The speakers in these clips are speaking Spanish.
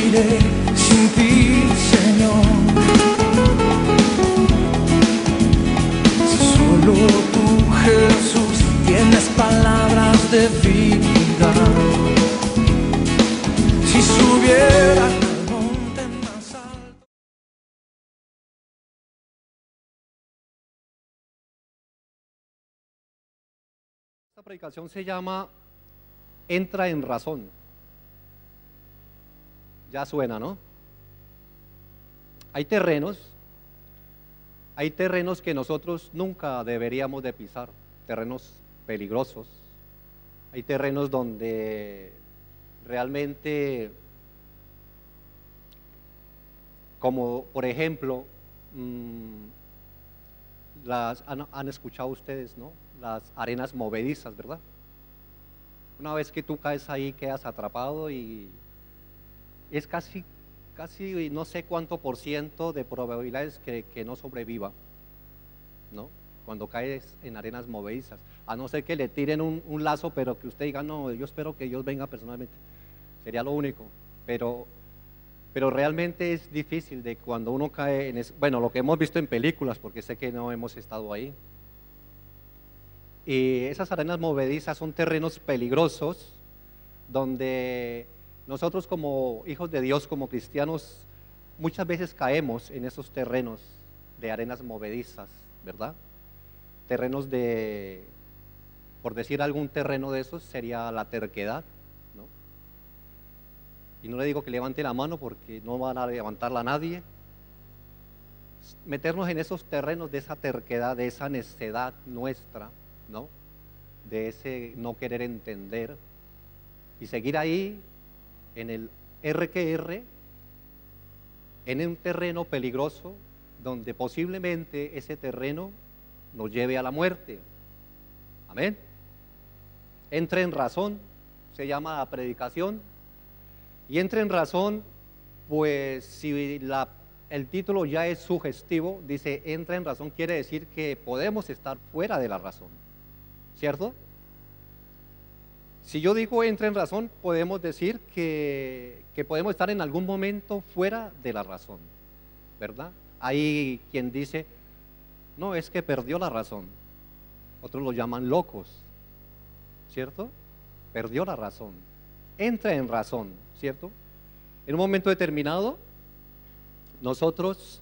iré sin ti, Señor? Si solo tú, Jesús, tienes palabras de vida. Si subiera al monte más alto. Esta predicación se llama Entra en razón. Ya suena, ¿no? Hay terrenos que nosotros nunca deberíamos de pisar, terrenos peligrosos. Hay terrenos donde realmente, como por ejemplo, han escuchado ustedes, ¿no? Las arenas movedizas, ¿verdad? Una vez que tú caes ahí, quedas atrapado y es casi no sé cuánto por ciento de probabilidades que no sobreviva, ¿no? Cuando caes en arenas movedizas, a no ser que le tiren un lazo, pero que usted diga, no, yo espero que Dios venga personalmente, sería lo único, pero realmente es difícil de cuando uno cae en eso, bueno, lo que hemos visto en películas, porque sé que no hemos estado ahí. Y esas arenas movedizas son terrenos peligrosos donde nosotros como hijos de Dios, como cristianos, muchas veces caemos en esos terrenos de arenas movedizas, ¿verdad? Terrenos de, por decir algún terreno de esos, sería la terquedad, ¿no? Y no le digo que levante la mano porque no van a levantarla a nadie. Meternos en esos terrenos de esa terquedad, de esa necedad nuestra, ¿no? De ese no querer entender y seguir ahí en el R que R, en un terreno peligroso donde posiblemente ese terreno nos lleve a la muerte. Amén. Entre en razón, se llama la predicación, y entre en razón, pues si el título ya es sugestivo, dice entra en razón, quiere decir que podemos estar fuera de la razón, ¿cierto? Si yo digo entra en razón, podemos decir que podemos estar en algún momento fuera de la razón, ¿verdad? Hay quien dice, no, es que perdió la razón. Otros lo llaman locos, ¿cierto? Perdió la razón. Entra en razón, ¿cierto? En un momento determinado, nosotros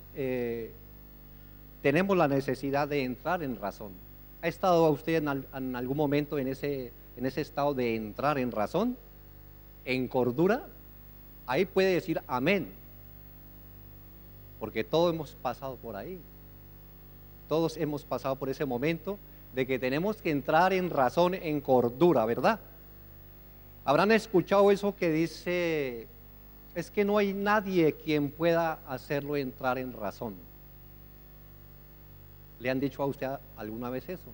tenemos la necesidad de entrar en razón. ¿Ha estado usted en algún momento en ese estado de entrar en razón, en cordura? Ahí puede decir amén, porque todos hemos pasado por ahí. Todos hemos pasado por ese momento de que tenemos que entrar en razón, en cordura, ¿verdad? Habrán escuchado eso que dice, es que no hay nadie quien pueda hacerlo entrar en razón. ¿Le han dicho a usted alguna vez eso?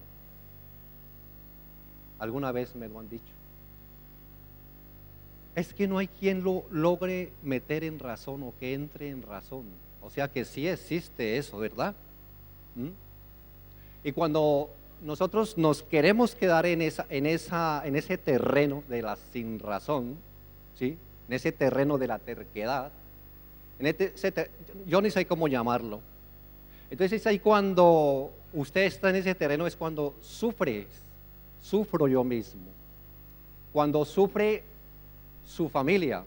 Alguna vez me lo han dicho. Es que no hay quien lo logre meter en razón o que entre en razón. O sea que sí existe eso, ¿verdad? Y cuando nosotros nos queremos quedar en ese terreno de la sin razón, ¿sí? En ese terreno de la terquedad, yo ni sé cómo llamarlo. Entonces ahí cuando usted está en ese terreno es cuando sufro yo mismo. Cuando sufre su familia,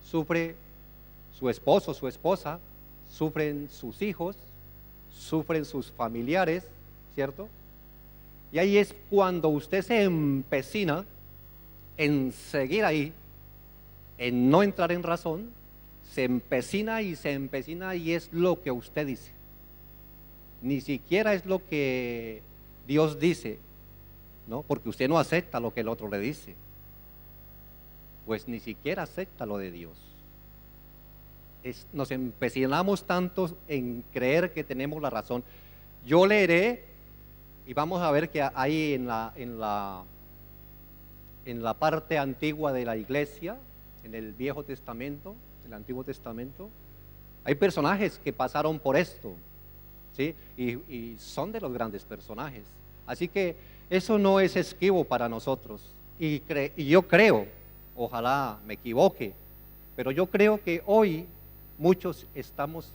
sufre su esposo, su esposa, sufren sus hijos, sufren sus familiares, ¿cierto? Y ahí es cuando usted se empecina en seguir ahí, en no entrar en razón, se empecina y es lo que usted dice. Ni siquiera es lo que Dios dice, ¿no? Porque usted no acepta lo que el otro le dice. Pues ni siquiera acepta lo de Dios. Nos empecinamos tanto en creer que tenemos la razón. Yo leeré y vamos a ver que hay en la parte antigua de la iglesia, en el Viejo Testamento, el Antiguo Testamento, hay personajes que pasaron por esto, ¿sí? Y son de los grandes personajes. Así que eso no es esquivo para nosotros. Y yo creo, ojalá me equivoque, Pero yo creo que hoy muchos estamos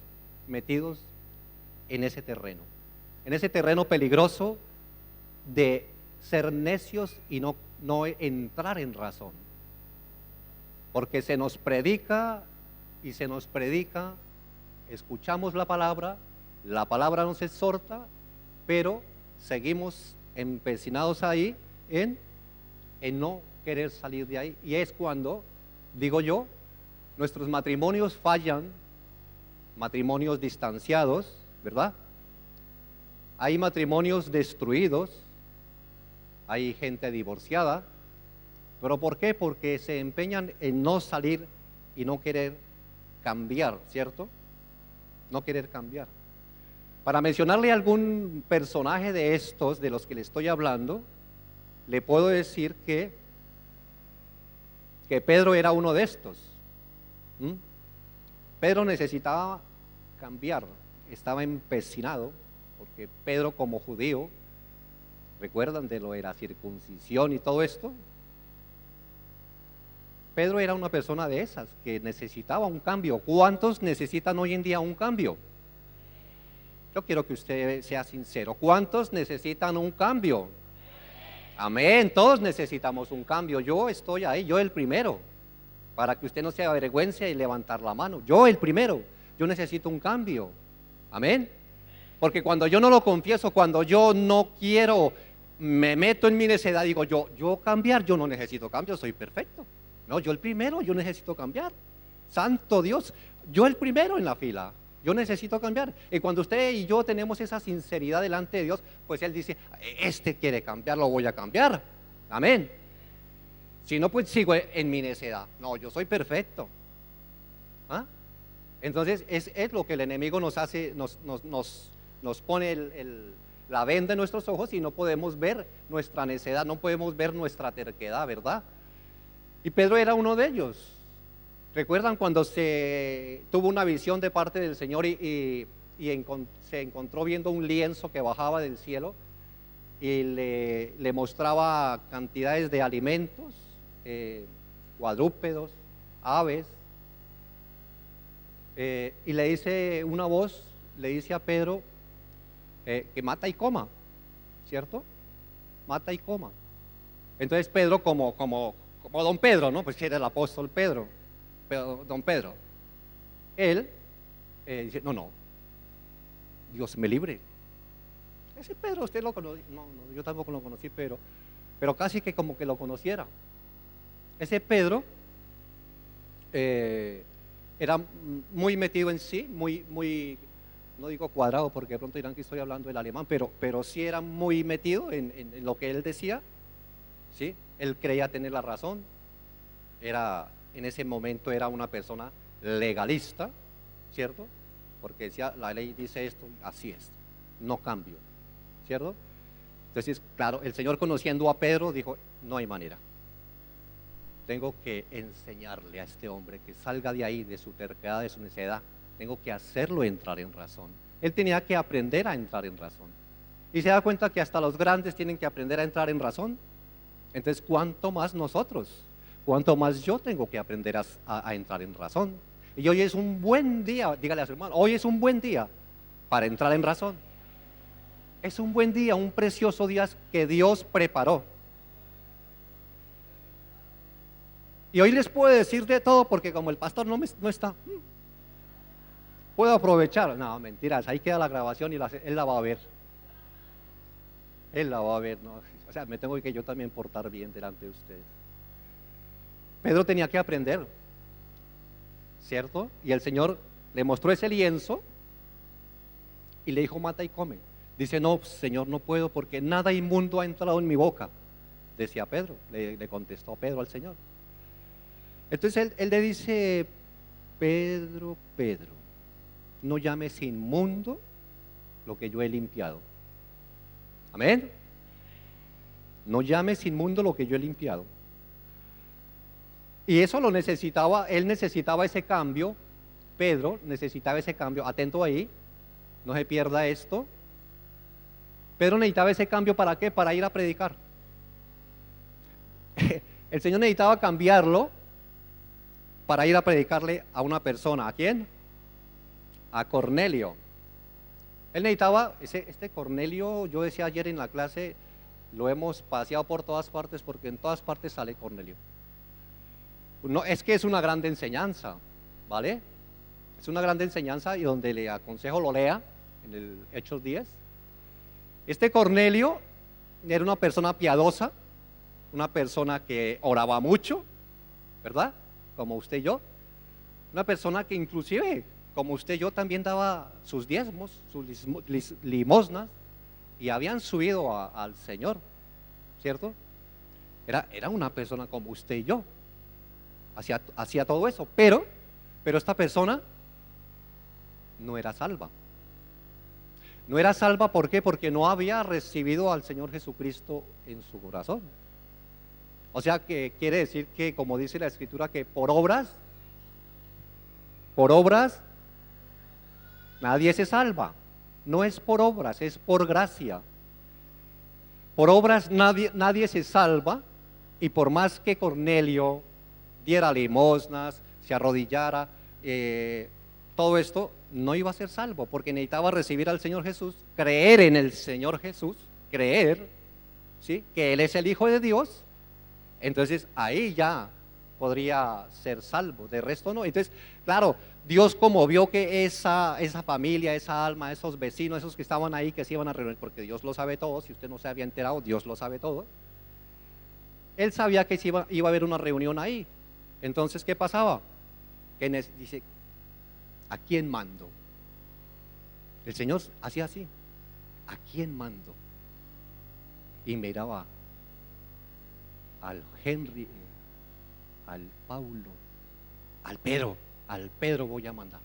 metidos en ese terreno peligroso de ser necios y no entrar en razón. Porque se nos predica y se nos predica, escuchamos la palabra nos exhorta, pero seguimos empecinados ahí en no querer salir de ahí. Y es cuando, digo yo, nuestros matrimonios fallan, matrimonios distanciados, ¿verdad? Hay matrimonios destruidos, hay gente divorciada. ¿Pero por qué? Porque se empeñan en no salir y no querer cambiar, ¿cierto? No querer cambiar. Para mencionarle algún personaje de estos, de los que le estoy hablando, le puedo decir que Pedro era uno de estos. Pedro necesitaba cambiar, estaba empecinado, porque Pedro como judío, ¿recuerdan de lo de la circuncisión y todo esto? Pedro era una persona de esas que necesitaba un cambio. ¿Cuántos necesitan hoy en día un cambio? Yo quiero que usted sea sincero. ¿Cuántos necesitan un cambio? Amén, todos necesitamos un cambio. Yo estoy ahí, yo el primero, para que usted no se avergüence y levantar la mano. Yo el primero, yo necesito un cambio. Amén. Porque cuando yo no lo confieso, cuando yo no quiero, me meto en mi necedad, digo yo cambiar, yo no necesito cambio, soy perfecto. No, yo el primero, yo necesito cambiar. Santo Dios, yo el primero en la fila. Yo necesito cambiar. Y cuando usted y yo tenemos esa sinceridad delante de Dios, pues Él dice, este quiere cambiar, lo voy a cambiar. Amén. Si no, pues sigo en mi necedad. No, yo soy perfecto. ¿Ah? Entonces es lo que el enemigo nos hace, nos pone la venda en nuestros ojos y no podemos ver nuestra necedad, no podemos ver nuestra terquedad, ¿verdad? Y Pedro era uno de ellos. ¿Recuerdan cuando se tuvo una visión de parte del Señor y se encontró viendo un lienzo que bajaba del cielo y le mostraba cantidades de alimentos, cuadrúpedos, aves, y le dice una voz, le dice a Pedro que mata y coma, ¿cierto? Mata y coma. Entonces Pedro como don Pedro, ¿no? Pues era el apóstol Pedro. Pero don Pedro, él dice, no, Dios me libre. Ese Pedro usted lo conoce, no, yo tampoco lo conocí, pero casi que como que lo conociera. Ese Pedro era muy metido en sí, muy, no digo cuadrado porque de pronto dirán que estoy hablando el alemán, pero sí era muy metido en lo que él decía, ¿sí? Él creía tener la razón, en ese momento era una persona legalista, ¿cierto? Porque decía, la ley dice esto, así es, no cambio, ¿cierto? Entonces, claro, el Señor conociendo a Pedro dijo, no hay manera. Tengo que enseñarle a este hombre que salga de ahí, de su terquedad, de su necedad. Tengo que hacerlo entrar en razón. Él tenía que aprender a entrar en razón. Y se da cuenta que hasta los grandes tienen que aprender a entrar en razón. Entonces, ¿cuánto más nosotros? ¿Cuánto más yo tengo que aprender a entrar en razón? Y hoy es un buen día, dígale a su hermano, hoy es un buen día para entrar en razón. Es un buen día, un precioso día que Dios preparó. Y hoy les puedo decir de todo porque como el pastor no está, puedo aprovechar. No, mentiras, ahí queda la grabación y él la va a ver. Él la va a ver, ¿no? O sea, me tengo que yo también portar bien delante de ustedes. Pedro tenía que aprender, ¿cierto? Y el Señor le mostró ese lienzo y le dijo, mata y come. Dice, no, Señor, no puedo porque nada inmundo ha entrado en mi boca, decía Pedro, le contestó Pedro al Señor. Entonces él le dice, Pedro, no llames inmundo lo que yo he limpiado. Amén. No llames inmundo lo que yo he limpiado. Y eso lo necesitaba, él necesitaba ese cambio, Pedro necesitaba ese cambio, atento ahí, no se pierda esto. Pedro necesitaba ese cambio, ¿para qué? Para ir a predicar. El Señor necesitaba cambiarlo para ir a predicarle a una persona. ¿A quién? A Cornelio. Él necesitaba, este Cornelio, yo decía ayer en la clase, lo hemos paseado por todas partes porque en todas partes sale Cornelio. No, es que es una gran enseñanza, ¿vale? Es una gran enseñanza y donde le aconsejo lo lea en el Hechos 10. Este Cornelio era una persona piadosa, una persona que oraba mucho, ¿verdad? Como usted y yo. Una persona que inclusive, como usted y yo, también daba sus diezmos, sus limosnas, y habían subido al Señor, ¿cierto? Era una persona como usted y yo. Hacía todo eso, pero esta persona no era salva. No era salva, ¿por qué? Porque no había recibido al Señor Jesucristo en su corazón. O sea que quiere decir que, como dice la Escritura, que por obras nadie se salva. No es por obras, es por gracia. Por obras nadie se salva, y por más que Cornelio diera limosnas, se arrodillara, todo esto, no iba a ser salvo, porque necesitaba recibir al Señor Jesús, creer en el Señor Jesús, creer, ¿sí?, que Él es el Hijo de Dios. Entonces ahí ya podría ser salvo, de resto no. Entonces, claro, Dios, como vio que esa familia, esa alma, esos vecinos, esos que estaban ahí, que se iban a reunir, porque Dios lo sabe todo, si usted no se había enterado, Dios lo sabe todo. Él sabía que iba a haber una reunión ahí. Entonces, ¿qué pasaba? Que dice, ¿a quién mando? El Señor hacía así, ¿a quién mando? Y miraba al Henry, al Paulo, al Pedro voy a mandar.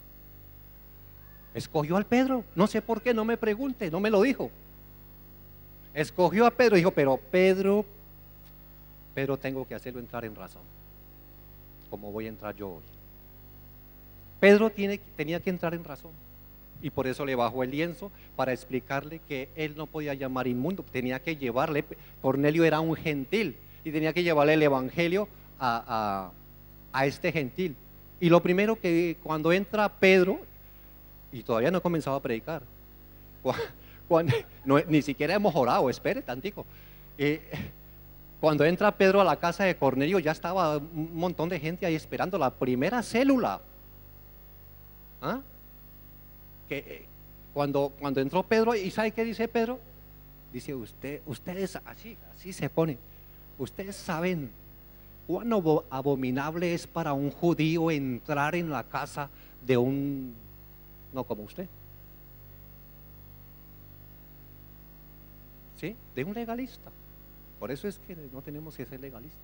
Escogió al Pedro, no sé por qué, no me pregunte, no me lo dijo. Escogió a Pedro, dijo, pero Pedro tengo que hacerlo entrar en razón, como voy a entrar yo hoy. Pedro tenía que entrar en razón, y por eso le bajó el lienzo para explicarle que él no podía llamar inmundo, tenía que llevarle, Cornelio era un gentil, y tenía que llevarle el evangelio a este gentil. Y lo primero que cuando entra Pedro, y todavía no he comenzado a predicar, ni siquiera hemos orado, espere tantico, cuando entra Pedro a la casa de Cornelio, ya estaba un montón de gente ahí esperando la primera célula. ¿Ah? Cuando entró Pedro, ¿y sabe qué dice Pedro? Dice, ustedes así se ponen. Ustedes saben cuán abominable es para un judío entrar en la casa de un, no como usted, ¿sí?, de un legalista. Por eso es que no tenemos que ser legalistas.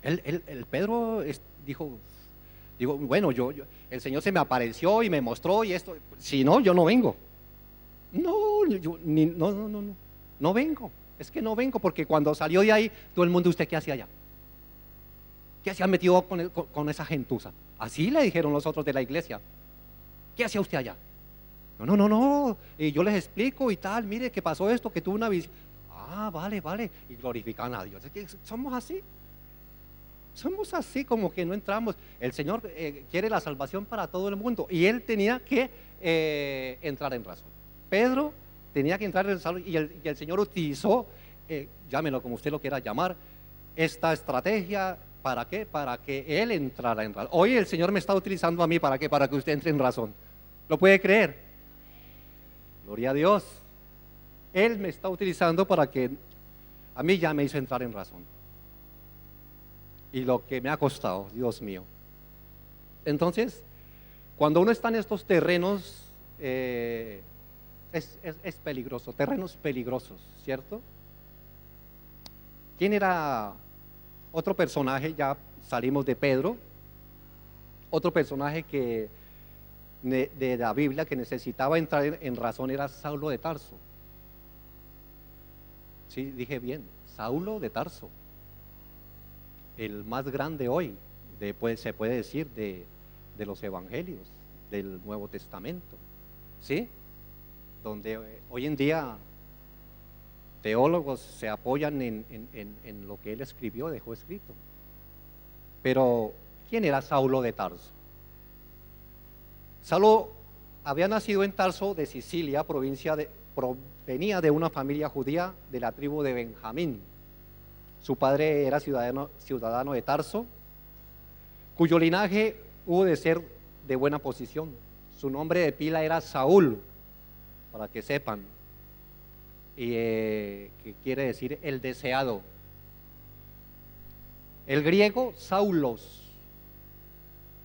El Pedro dijo, bueno, el Señor se me apareció y me mostró y esto, si no, yo no vengo. No vengo. Es que no vengo, porque cuando salió de ahí, todo el mundo, ¿usted qué hacía allá? ¿Qué hacía metido con esa gentuza? Así le dijeron los otros de la iglesia. ¿Qué hacía usted allá? No. Y yo les explico y tal, mire que pasó esto, que tuve una visión. Ah, vale. Y glorifican a Dios. Es que somos así. Somos así, como que no entramos. El Señor quiere la salvación para todo el mundo, y Él tenía que entrar en razón. Pedro tenía que entrar en razón, y el Señor utilizó, llámelo como usted lo quiera llamar, esta estrategia. ¿Para qué? Para que Él entrara en razón. Hoy el Señor me está utilizando a mí, ¿para qué? Para que usted entre en razón. ¿Lo puede creer? Gloria a Dios. Él me está utilizando para que a mí ya me hizo entrar en razón. Y lo que me ha costado, Dios mío. Entonces, cuando uno está en estos terrenos, es peligroso, terrenos peligrosos, ¿cierto? ¿Quién era otro personaje? Ya salimos de Pedro. Otro personaje de la Biblia que necesitaba entrar en razón era Saulo de Tarso. Sí, dije bien, Saulo de Tarso. El más grande hoy, se puede decir, de los evangelios del Nuevo Testamento, ¿sí? Donde hoy en día teólogos se apoyan en lo que él escribió, dejó escrito. Pero, ¿quién era Saulo de Tarso? Saulo había nacido en Tarso de Sicilia, provenía de una familia judía de la tribu de Benjamín. Su padre era ciudadano de Tarso, cuyo linaje hubo de ser de buena posición. Su nombre de pila era Saúl, para que sepan, y que quiere decir el deseado. El griego Saulos,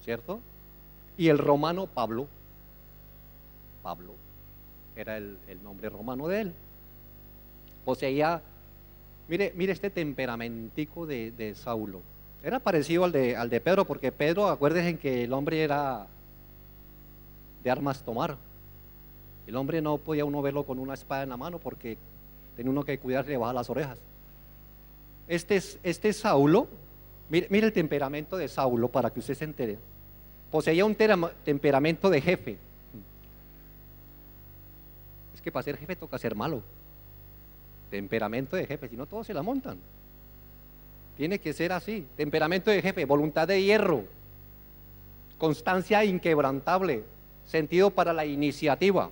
¿cierto? Y el romano Pablo. Pablo era el nombre romano de él. Poseía, mire este temperamentico de Saulo. Era parecido al de Pedro, porque Pedro, acuérdense que el hombre era de armas tomar. El hombre no podía uno verlo con una espada en la mano porque tenía uno que cuidarse de bajar las orejas. Este Saulo, mire el temperamento de Saulo para que usted se entere. Poseía un temperamento de jefe. Es que para ser jefe toca ser malo. Temperamento de jefe, si no todos se la montan. Tiene que ser así. Temperamento de jefe, voluntad de hierro, constancia inquebrantable, sentido para la iniciativa,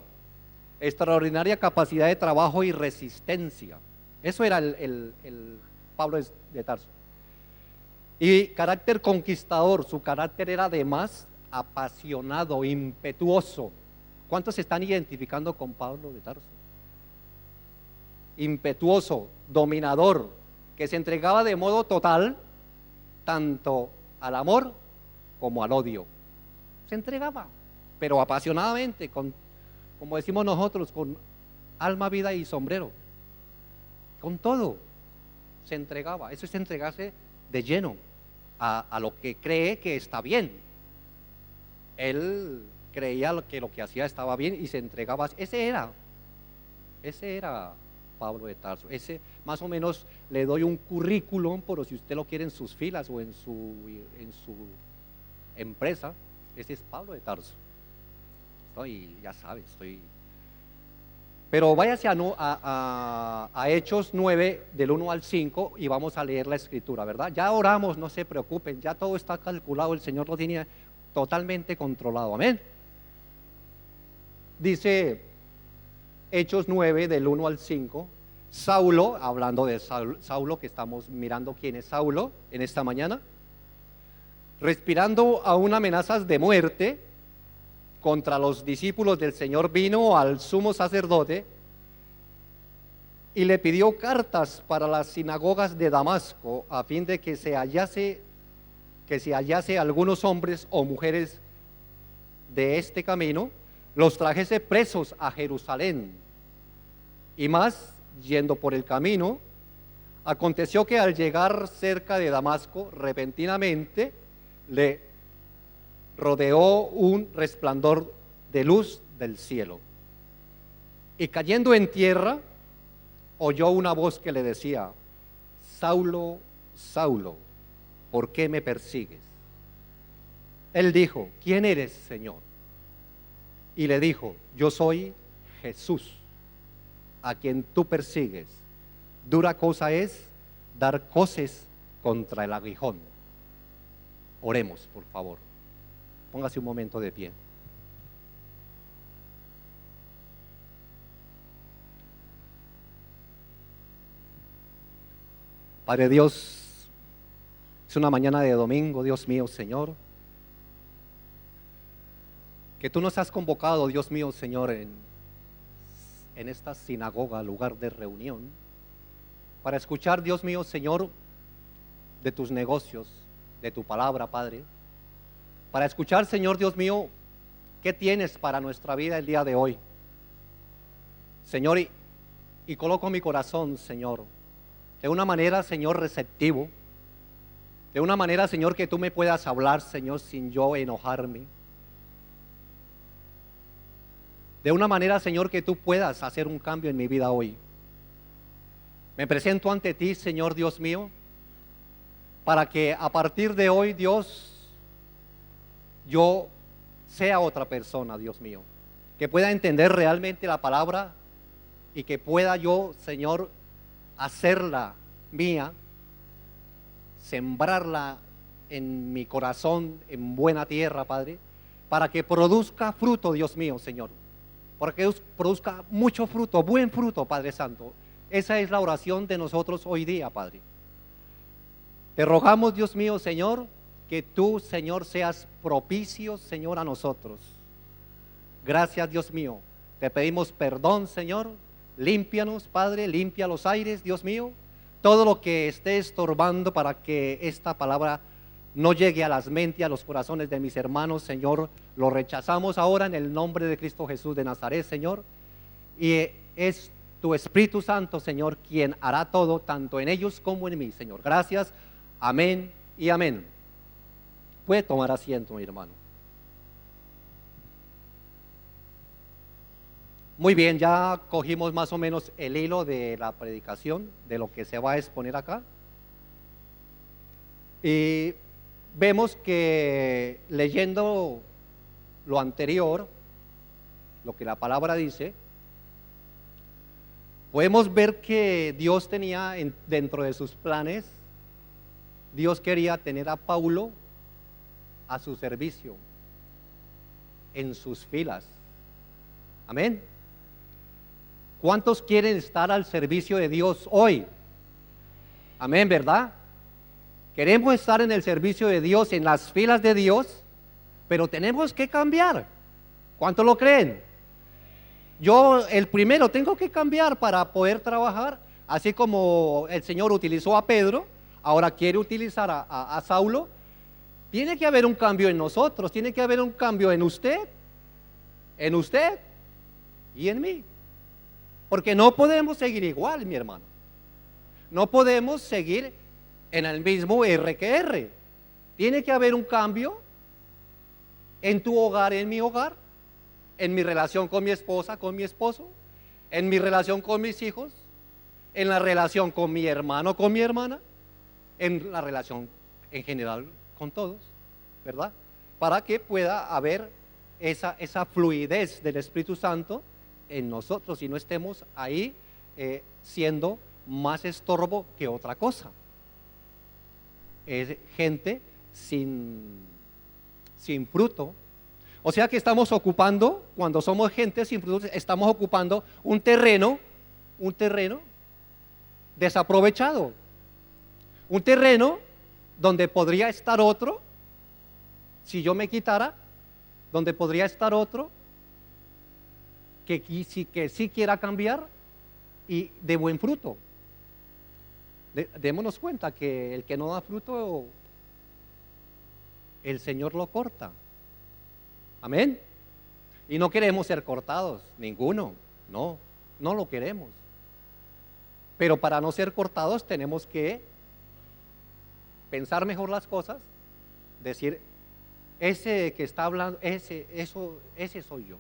extraordinaria capacidad de trabajo y resistencia. Eso era el Pablo de Tarso. Y carácter conquistador, su carácter era además apasionado, impetuoso. ¿Cuántos se están identificando con Pablo de Tarso? Impetuoso, dominador, que se entregaba de modo total tanto al amor como al odio. Se entregaba, pero apasionadamente, como decimos nosotros, con alma, vida y sombrero. Con todo se entregaba. Eso es entregarse de lleno a lo que cree que está bien. Él creía que lo que hacía estaba bien y se entregaba. Ese era Pablo de Tarso. Ese, más o menos, le doy un currículum, por si usted lo quiere en sus filas o en su empresa. Ese es Pablo de Tarso. Y ya sabe, Pero váyase a Hechos 9, del 1 al 5, y vamos a leer la escritura, ¿verdad? Ya oramos, no se preocupen, ya todo está calculado, el Señor lo tiene totalmente controlado, amén. Dice Hechos 9, del 1 al 5, Saulo, hablando de Saulo, que estamos mirando quién es Saulo en esta mañana, respirando aún amenazas de muerte contra los discípulos del Señor, vino al sumo sacerdote y le pidió cartas para las sinagogas de Damasco, a fin de que se hallase algunos hombres o mujeres de este camino, los trajese presos a Jerusalén. Y más, yendo por el camino, aconteció que al llegar cerca de Damasco, repentinamente le rodeó un resplandor de luz del cielo, y cayendo en tierra oyó una voz que le decía: Saulo, Saulo, ¿por qué me persigues? Él dijo: ¿quién eres, Señor? Y le dijo: yo soy Jesús, a quien tú persigues. Dura cosa es dar coces contra el aguijón. Oremos, por favor. Póngase un momento de pie. Padre Dios, es una mañana de domingo, Dios mío, Señor, que tú nos has convocado, Dios mío, Señor, en esta sinagoga, lugar de reunión, para escuchar, Dios mío, Señor, de tus negocios, de tu palabra, Padre, para escuchar, Señor Dios mío, qué tienes para nuestra vida el día de hoy, Señor, y coloco mi corazón, Señor, de una manera, Señor, receptivo, de una manera, Señor, que tú me puedas hablar, Señor, sin yo enojarme, de una manera, Señor, que tú puedas hacer un cambio en mi vida hoy. Me presento ante ti, Señor Dios mío, para que a partir de hoy, Dios, yo sea otra persona, Dios mío, que pueda entender realmente la palabra y que pueda yo, Señor, hacerla mía, sembrarla en mi corazón, en buena tierra, Padre, para que produzca fruto, Dios mío, Señor. Para que produzca mucho fruto, buen fruto, Padre Santo. Esa es la oración de nosotros hoy día, Padre. Te rogamos, Dios mío, Señor, que tú, Señor, seas propicio, Señor, a nosotros. Gracias, Dios mío. Te pedimos perdón, Señor. Límpianos, Padre, limpia los aires, Dios mío. Todo lo que esté estorbando para que esta palabra no llegue a las mentes y a los corazones de mis hermanos, Señor, lo rechazamos ahora en el nombre de Cristo Jesús de Nazaret, Señor. Y es tu Espíritu Santo, Señor, quien hará todo, tanto en ellos como en mí, Señor. Gracias. Amén y amén. Puede tomar asiento, mi hermano. Muy bien, ya cogimos más o menos el hilo de la predicación, de lo que se va a exponer acá. Y vemos que leyendo lo anterior, lo que la palabra dice, podemos ver que Dios tenía dentro de sus planes, Dios quería tener a Paulo a su servicio, en sus filas. Amén. ¿Cuántos quieren estar al servicio de Dios hoy? Amén, ¿verdad? Queremos estar en el servicio de Dios, en las filas de Dios, pero tenemos que cambiar. ¿Cuántos lo creen? Yo, el primero, tengo que cambiar para poder trabajar, así como el Señor utilizó a Pedro, ahora quiere utilizar a Saulo. Tiene que haber un cambio en nosotros, tiene que haber un cambio en usted y en mí. Porque no podemos seguir igual, mi hermano. No podemos seguir en el mismo R que R. Tiene que haber un cambio en tu hogar, en mi hogar, en mi relación con mi esposa, con mi esposo, en mi relación con mis hijos, en la relación con mi hermano, con mi hermana, en la relación en general con todos, ¿verdad? Para que pueda haber esa fluidez del Espíritu Santo en nosotros y no estemos ahí siendo más estorbo que otra cosa. Es gente sin fruto. O sea que estamos ocupando, cuando somos gente sin fruto, estamos ocupando un terreno desaprovechado, un terreno donde podría estar otro, si yo me quitara, donde podría estar otro que sí quiera cambiar y de buen fruto. Démonos cuenta que el que no da fruto, el Señor lo corta. Amén. Y no queremos ser cortados, ninguno, no lo queremos. Pero para no ser cortados tenemos que pensar mejor las cosas, decir, ese que está hablando, ese soy yo.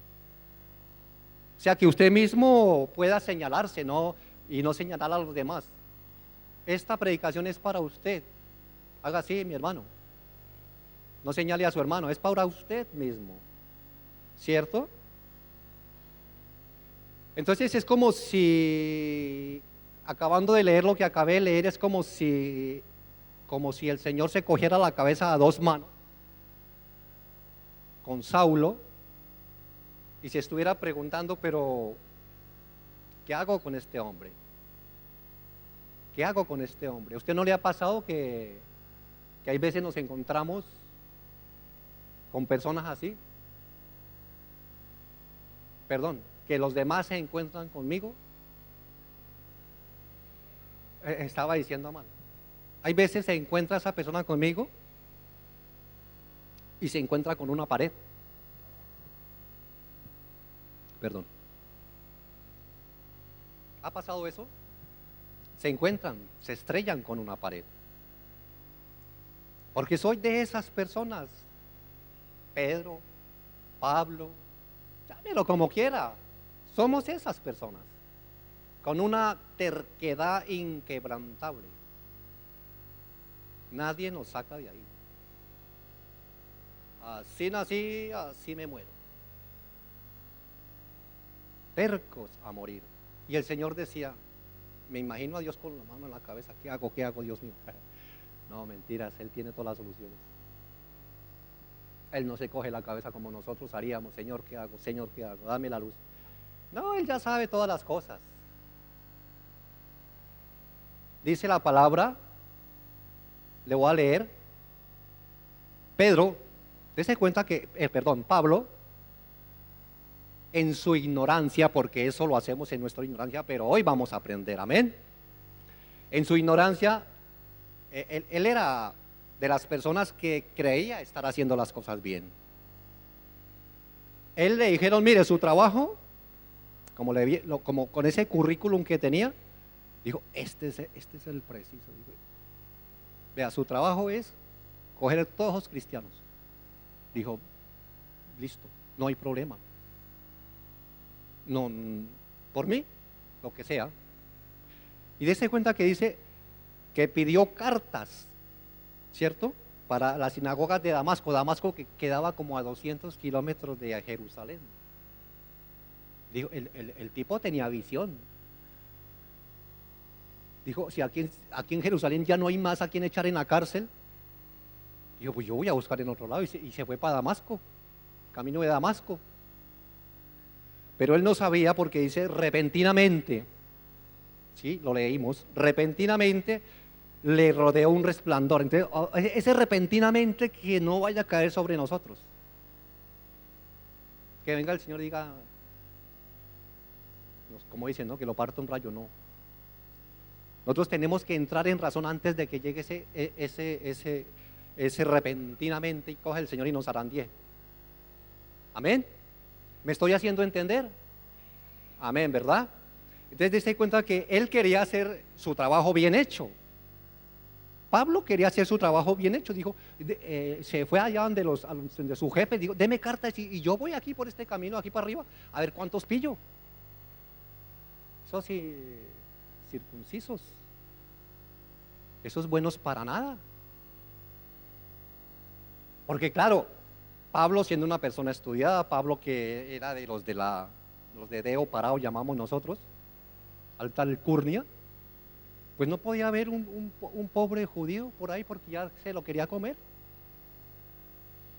O sea, que usted mismo pueda señalarse, y no señalar a los demás. Esta predicación es para usted. Haga así, mi hermano. No señale a su hermano, es para usted mismo. ¿Cierto? Entonces es como si, acabando de leer lo que acabé de leer, es como si el Señor se cogiera la cabeza a dos manos con Saulo y se estuviera preguntando, pero ¿qué hago con este hombre? ¿Qué hago con este hombre? ¿A usted no le ha pasado que hay veces nos encontramos con personas así? Perdón, que los demás se encuentran conmigo. Estaba diciendo mal. Hay veces se encuentra esa persona conmigo y se encuentra con una pared. Perdón. ¿Ha pasado eso? Se encuentran, se estrellan con una pared. Porque soy de esas personas. Pedro, Pablo, llámelo como quiera. Somos esas personas con una terquedad inquebrantable. Nadie nos saca de ahí. Así nací, así me muero. Tercos a morir. Y el Señor decía, me imagino a Dios con la mano en la cabeza, ¿qué hago, Dios mío? No, mentiras, Él tiene todas las soluciones. Él no se coge la cabeza como nosotros haríamos, Señor, ¿qué hago? Señor, ¿qué hago? Dame la luz. No, Él ya sabe todas las cosas. Dice la palabra, le voy a leer. Pedro, dése cuenta que, Pablo, en su ignorancia, porque eso lo hacemos en nuestra ignorancia, pero hoy vamos a aprender, amén. En su ignorancia, él era de las personas que creía estar haciendo las cosas bien. Él le dijeron, mire, su trabajo, como con ese currículum que tenía, dijo, este es el preciso. Dijo, vea, su trabajo es coger todos los cristianos. Dijo, listo, no hay problema. No, por mí, lo que sea. Y dése cuenta que dice que pidió cartas, ¿cierto? Para las sinagogas de Damasco. Damasco que quedaba como a 200 kilómetros de Jerusalén. Dijo, el tipo tenía visión. Dijo, si aquí en Jerusalén ya no hay más a quien echar en la cárcel, dijo, pues yo voy a buscar en otro lado. Y se fue para Damasco, camino de Damasco. Pero él no sabía, porque dice repentinamente, ¿sí? Lo leímos, repentinamente le rodeó un resplandor. Entonces, ese repentinamente, que no vaya a caer sobre nosotros. Que venga el Señor y diga, como dicen, ¿no? Que lo parta un rayo, no. Nosotros tenemos que entrar en razón antes de que llegue ese repentinamente y coge el Señor y nos arandie. Amén. ¿Me estoy haciendo entender? Amén, ¿verdad? Entonces se cuenta que él quería hacer su trabajo bien hecho. Pablo quería hacer su trabajo bien hecho. Dijo, se fue allá donde su jefe, dijo, deme cartas y yo voy aquí por este camino, aquí para arriba, a ver cuántos pillo. Esos sí, circuncisos, esos buenos para nada. Porque claro, Pablo, siendo una persona estudiada, Pablo que era de los de Deo Parado, llamamos nosotros, alta alcurnia, pues no podía haber un pobre judío por ahí porque ya se lo quería comer.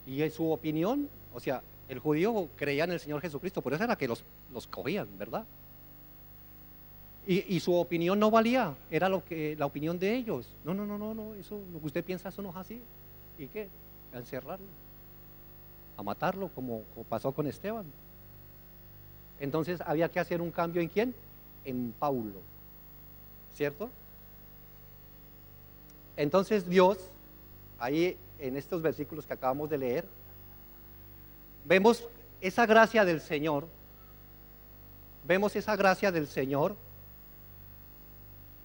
Y en su opinión, o sea, el judío creía en el Señor Jesucristo, por eso era que los cogían, ¿verdad? Y su opinión no valía, era la opinión de ellos. No, eso, lo que usted piensa, eso no es así. ¿Y qué? A encerrarlo, a matarlo, como pasó con Esteban. Entonces había que hacer un cambio. ¿En quién? En Paulo, ¿cierto? Entonces Dios, ahí en estos versículos que acabamos de leer, vemos esa gracia del Señor,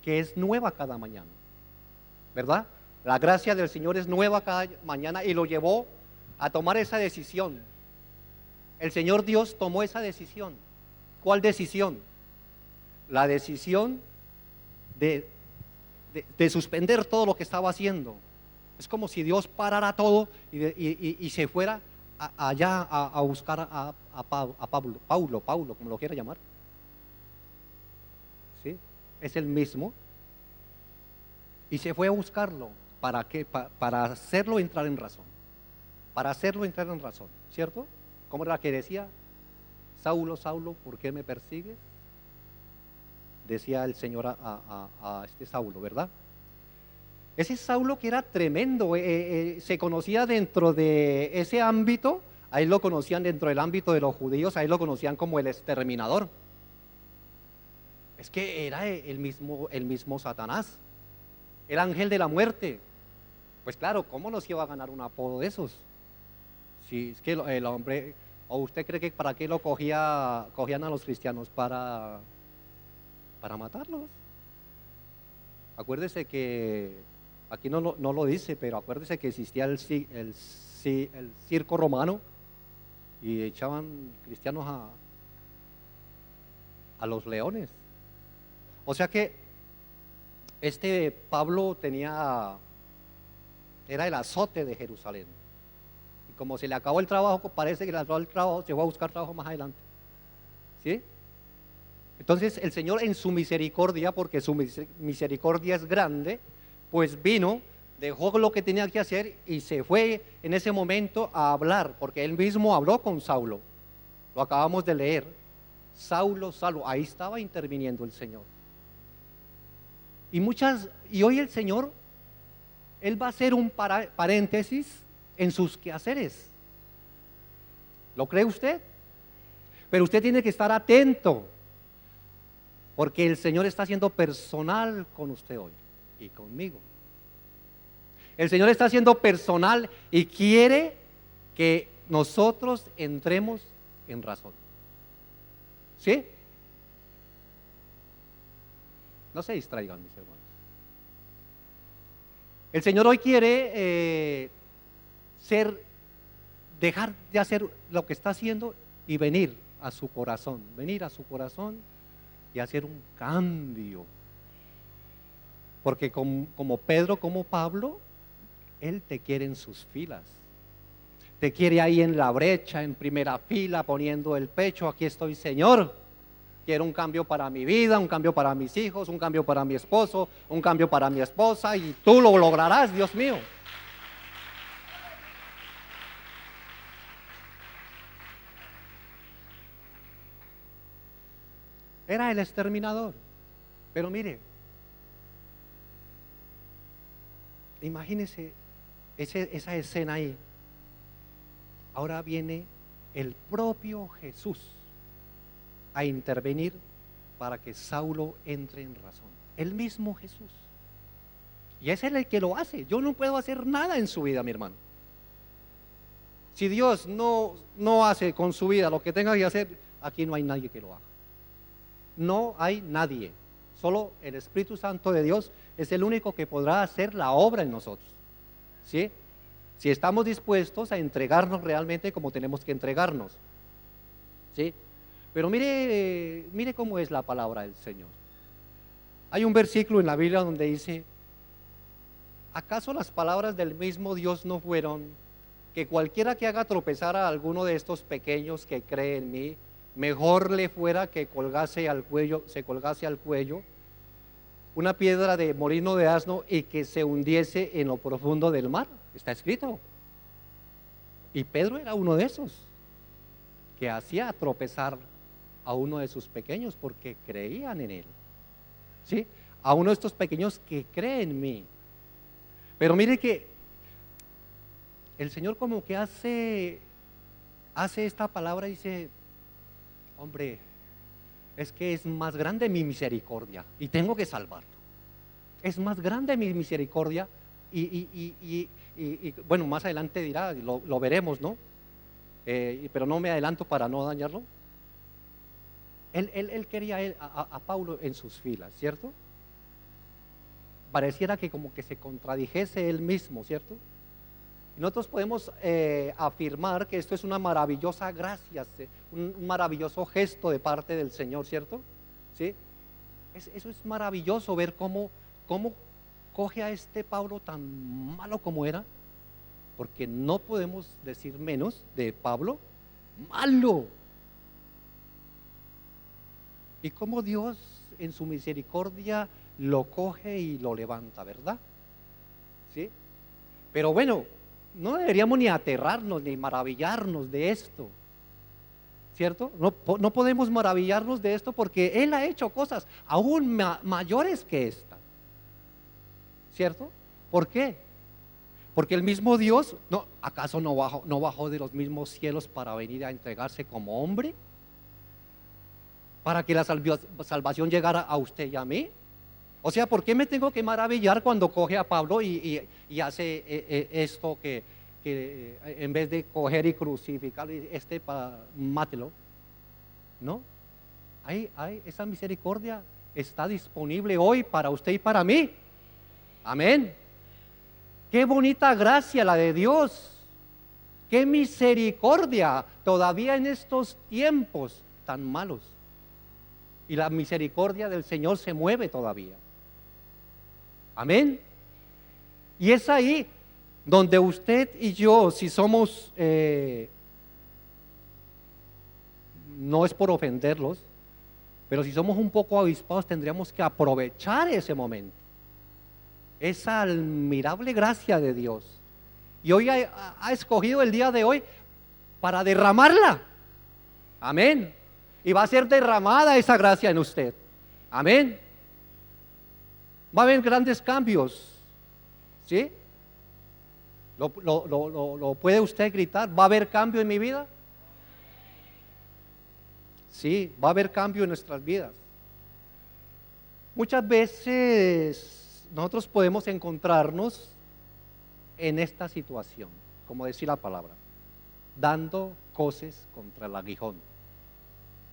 que es nueva cada mañana, ¿verdad? La gracia del Señor es nueva cada mañana y lo llevó a tomar esa decisión. El Señor Dios tomó esa decisión. ¿Cuál decisión? La decisión de suspender todo lo que estaba haciendo. Es como si Dios parara todo y se fuera allá a buscar a Paulo, como lo quiera llamar. ¿Sí? Es el mismo. Y se fue a buscarlo. ¿Para qué? Para hacerlo entrar en razón. ¿Cierto? ¿Cómo era que decía? Saulo, Saulo, ¿por qué me persigues? Decía el Señor a este Saulo, ¿verdad? Ese Saulo que era tremendo, se conocía dentro de ese ámbito, ahí lo conocían dentro del ámbito de los judíos, ahí lo conocían como el exterminador. Es que era el mismo Satanás, el ángel de la muerte. Pues claro, ¿cómo nos iba a ganar un apodo de esos? Si es que el hombre, ¿o usted cree que para qué lo cogían a los cristianos? Para matarlos. Acuérdese que, aquí no lo dice, pero acuérdese que existía el circo romano y echaban cristianos a los leones. O sea que este Pablo era el azote de Jerusalén. Y como se le acabó el trabajo, parece que le acabó el trabajo, se fue a buscar trabajo más adelante. ¿Sí? Entonces el Señor en su misericordia, porque su misericordia es grande, pues vino dejó lo que tenía que hacer y se fue en ese momento a hablar, porque él mismo habló con Saulo. Lo acabamos de leer. Saulo, Saulo, ahí estaba interviniendo el Señor. Y hoy el Señor, Él va a hacer un paréntesis en sus quehaceres. ¿Lo cree usted? Pero usted tiene que estar atento, porque el Señor está siendo personal con usted hoy y conmigo. El Señor está siendo personal y quiere que nosotros entremos en razón. ¿Sí? No se distraigan, mis hermanos. El Señor hoy quiere dejar de hacer lo que está haciendo y venir a su corazón y hacer un cambio. Porque como Pedro, como Pablo, Él te quiere en sus filas. Te quiere ahí en la brecha, en primera fila, poniendo el pecho. Aquí estoy, Señor. Quiero un cambio para mi vida, un cambio para mis hijos, un cambio para mi esposo, un cambio para mi esposa, y tú lo lograrás, Dios mío. Era el exterminador. Pero mire, imagínese esa escena ahí. Ahora viene el propio Jesús a intervenir para que Saulo entre en razón. El mismo Jesús. Y es Él el que lo hace. Yo no puedo hacer nada en su vida, mi hermano. Si Dios no hace con su vida lo que tenga que hacer, aquí no hay nadie que lo haga. No hay nadie. Solo el Espíritu Santo de Dios es el único que podrá hacer la obra en nosotros. ¿Sí? Si estamos dispuestos a entregarnos realmente como tenemos que entregarnos. ¿Sí? Pero mire cómo es la palabra del Señor. Hay un versículo en la Biblia donde dice: ¿acaso las palabras del mismo Dios no fueron que cualquiera que haga tropezar a alguno de estos pequeños que cree en mí, mejor le fuera que se colgase al cuello una piedra de molino de asno y que se hundiese en lo profundo del mar? Está escrito. Y Pedro era uno de esos que hacía tropezar a uno de sus pequeños porque creían en él. ¿Sí? A uno de estos pequeños que cree en mí. Pero mire que el Señor como que hace esta palabra y dice: hombre, es que es más grande mi misericordia y tengo que salvarlo. Es más grande mi misericordia y bueno, más adelante dirá, lo veremos, ¿no? Pero no me adelanto para no dañarlo. Él quería a Pablo en sus filas, ¿cierto? Pareciera que como que se contradijese él mismo, ¿cierto? Nosotros podemos afirmar que esto es una maravillosa gracia, un maravilloso gesto de parte del Señor, ¿cierto? ¿Sí? Eso es maravilloso, ver cómo coge a este Pablo tan malo como era, porque no podemos decir menos de Pablo, malo. Y cómo Dios en su misericordia lo coge y lo levanta, ¿verdad? ¿Sí? Pero bueno, no deberíamos ni aterrarnos ni maravillarnos de esto, ¿cierto? No podemos maravillarnos de esto porque Él ha hecho cosas aún mayores que esta, ¿cierto? ¿Por qué? Porque el mismo Dios, ¿acaso no bajó de los mismos cielos para venir a entregarse como hombre? Para que la salvación llegara a usted y a mí. O sea, ¿por qué me tengo que maravillar cuando coge a Pablo y hace esto que en vez de coger y crucificarlo, mátelo? ¿No? Esa misericordia está disponible hoy para usted y para mí. Amén. Qué bonita gracia la de Dios. Qué misericordia todavía en estos tiempos tan malos. Y la misericordia del Señor se mueve todavía. Amén. Y es ahí donde usted y yo, si somos, no es por ofenderlos, pero si somos un poco avispados, tendríamos que aprovechar ese momento. esa admirable gracia de Dios. Y hoy ha escogido el día de hoy para derramarla. Amén. Y va a ser derramada esa gracia en usted. Amén. Va a haber grandes cambios. ¿Sí? ¿Lo puede usted gritar? ¿Va a haber cambio en mi vida? Sí, va a haber cambio en nuestras vidas. Muchas veces nosotros podemos encontrarnos en esta situación, como decir la palabra, dando coces contra el aguijón,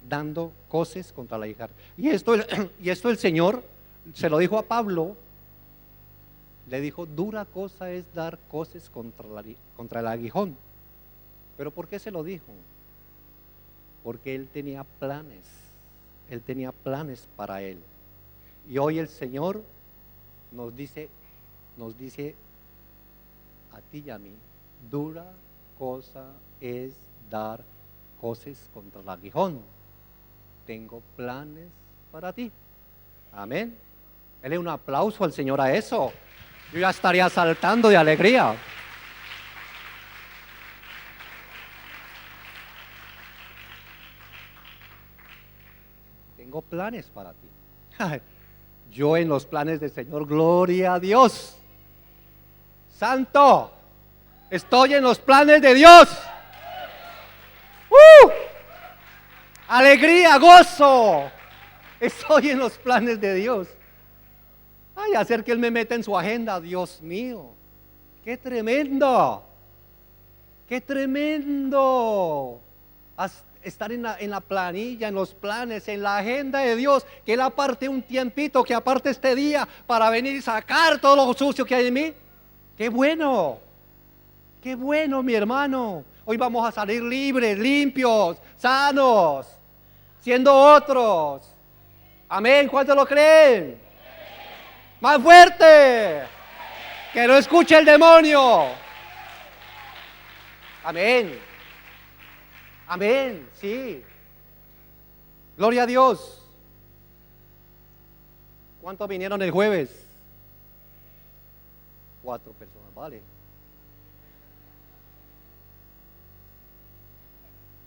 dando coces contra el aguijón. Y esto el Señor se lo dijo a Pablo, le dijo, dura cosa es dar coces contra el aguijón. ¿Pero por qué se lo dijo? Porque él tenía planes para él. Y hoy el Señor nos dice a ti y a mí, dura cosa es dar coces contra el aguijón. Tengo planes para ti. Amén. Dele un aplauso al Señor a eso. Yo ya estaría saltando de alegría. Tengo planes para ti. Yo en los planes del Señor, gloria a Dios. Santo, estoy en los planes de Dios. Alegría, gozo. Estoy en los planes de Dios. Ay, hacer que Él me meta en su agenda, Dios mío. ¡Qué tremendo! ¡Qué tremendo! Estar en la planilla, en los planes, en la agenda de Dios, que Él aparte un tiempito, que aparte este día para venir y sacar todo lo sucio que hay en mí. ¡Qué bueno! ¡Qué bueno, mi hermano! Hoy vamos a salir libres, limpios, sanos, siendo otros. Amén. ¿Cuántos lo creen? Más fuerte, que no escuche el demonio. Amén. Amén, sí. Gloria a Dios. ¿Cuántos vinieron el jueves? 4 personas, vale.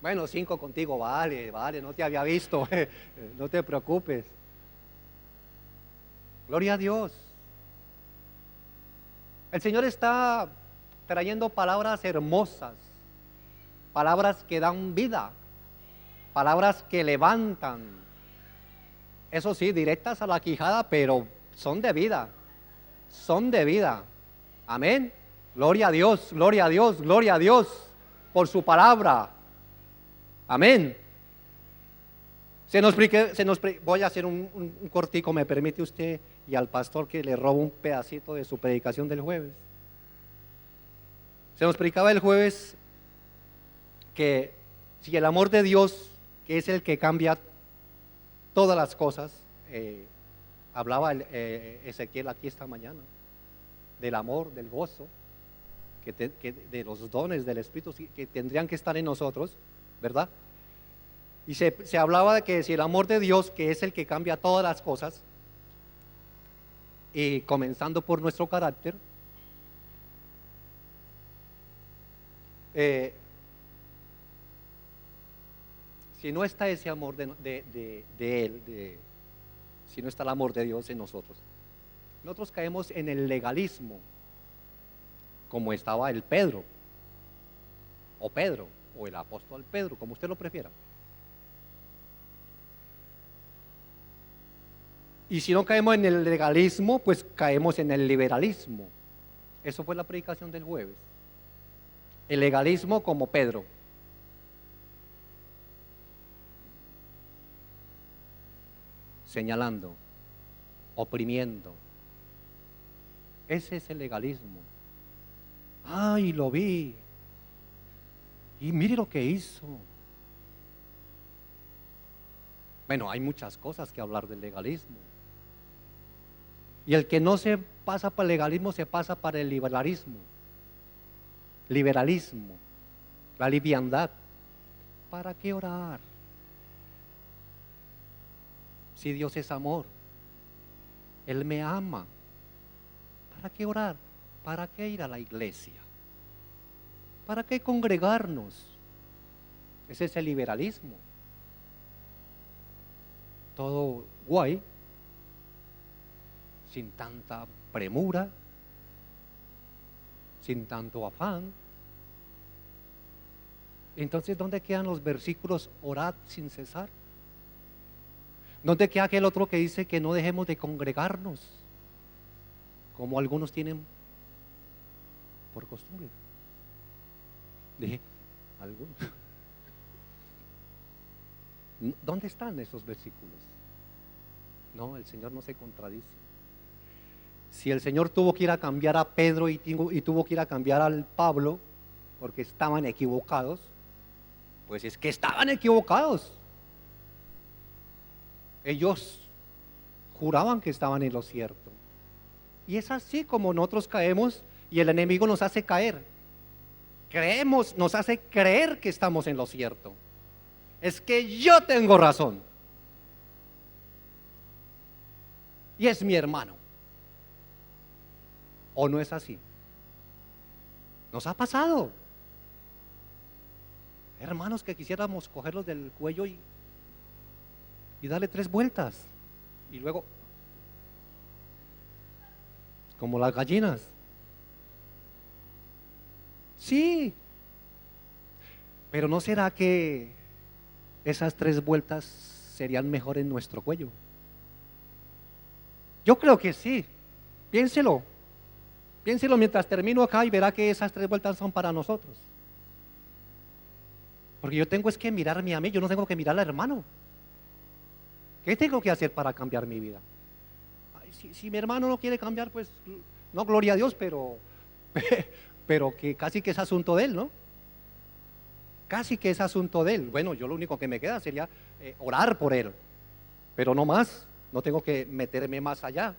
Bueno, 5 contigo, vale, no te había visto. No te preocupes. Gloria a Dios. El Señor está trayendo palabras hermosas, palabras que dan vida, palabras que levantan. Eso sí, directas a la quijada, pero son de vida. Son de vida. Amén. Gloria a Dios, gloria a Dios, gloria a Dios por su palabra. Amén. Voy a hacer un cortico, me permite usted, y al pastor que le robo un pedacito de su predicación del jueves. Se nos predicaba el jueves que si el amor de Dios, que es el que cambia todas las cosas, hablaba Ezequiel aquí esta mañana, del amor, del gozo, de los dones del Espíritu que tendrían que estar en nosotros, ¿verdad? Y se hablaba de que si el amor de Dios, que es el que cambia todas las cosas, y comenzando por nuestro carácter, si no está ese amor de Él, si no está el amor de Dios en nosotros caemos en el legalismo, como estaba el Pedro, o el apóstol Pedro, como usted lo prefiera. Y si no caemos en el legalismo, pues caemos en el liberalismo. Eso fue la predicación del jueves. El legalismo como Pedro. Señalando, oprimiendo. Ese es el legalismo. Ay, lo vi. Y mire lo que hizo. Bueno, hay muchas cosas que hablar del legalismo. Y el que no se pasa para el legalismo, se pasa para el liberalismo. Liberalismo, la liviandad. ¿Para qué orar? Si Dios es amor, Él me ama. ¿Para qué orar? ¿Para qué ir a la iglesia? ¿Para qué congregarnos? Ese es el liberalismo. Todo guay, sin tanta premura, sin tanto afán. Entonces, ¿dónde quedan los versículos orad sin cesar? ¿Dónde queda aquel otro que dice que no dejemos de congregarnos, como algunos tienen por costumbre? Dije, algunos. ¿Dónde están esos versículos? No, el Señor no se contradice. Si el Señor tuvo que ir a cambiar a Pedro y tuvo que ir a cambiar al Pablo porque estaban equivocados, pues es que estaban equivocados. Ellos juraban que estaban en lo cierto. Y es así como nosotros caemos y el enemigo nos hace caer. Creemos, nos hace creer que estamos en lo cierto. Es que yo tengo razón. Y es mi hermano. ¿O no es así? Nos ha pasado. Hermanos que quisiéramos cogerlos del cuello y darle 3 vueltas. Y luego, como las gallinas. Sí. Pero ¿no será que esas 3 vueltas serían mejor en nuestro cuello? Yo creo que sí. Piénselo. Piénselo mientras termino acá y verá que esas 3 vueltas son para nosotros. Porque yo tengo es que mirarme a mí, yo no tengo que mirar al hermano. ¿Qué tengo que hacer para cambiar mi vida? Ay, si mi hermano no quiere cambiar, pues no, gloria a Dios, pero que casi que es asunto de él, ¿no? Casi que es asunto de él. Bueno, yo lo único que me queda sería orar por él, pero no más, no tengo que meterme más allá.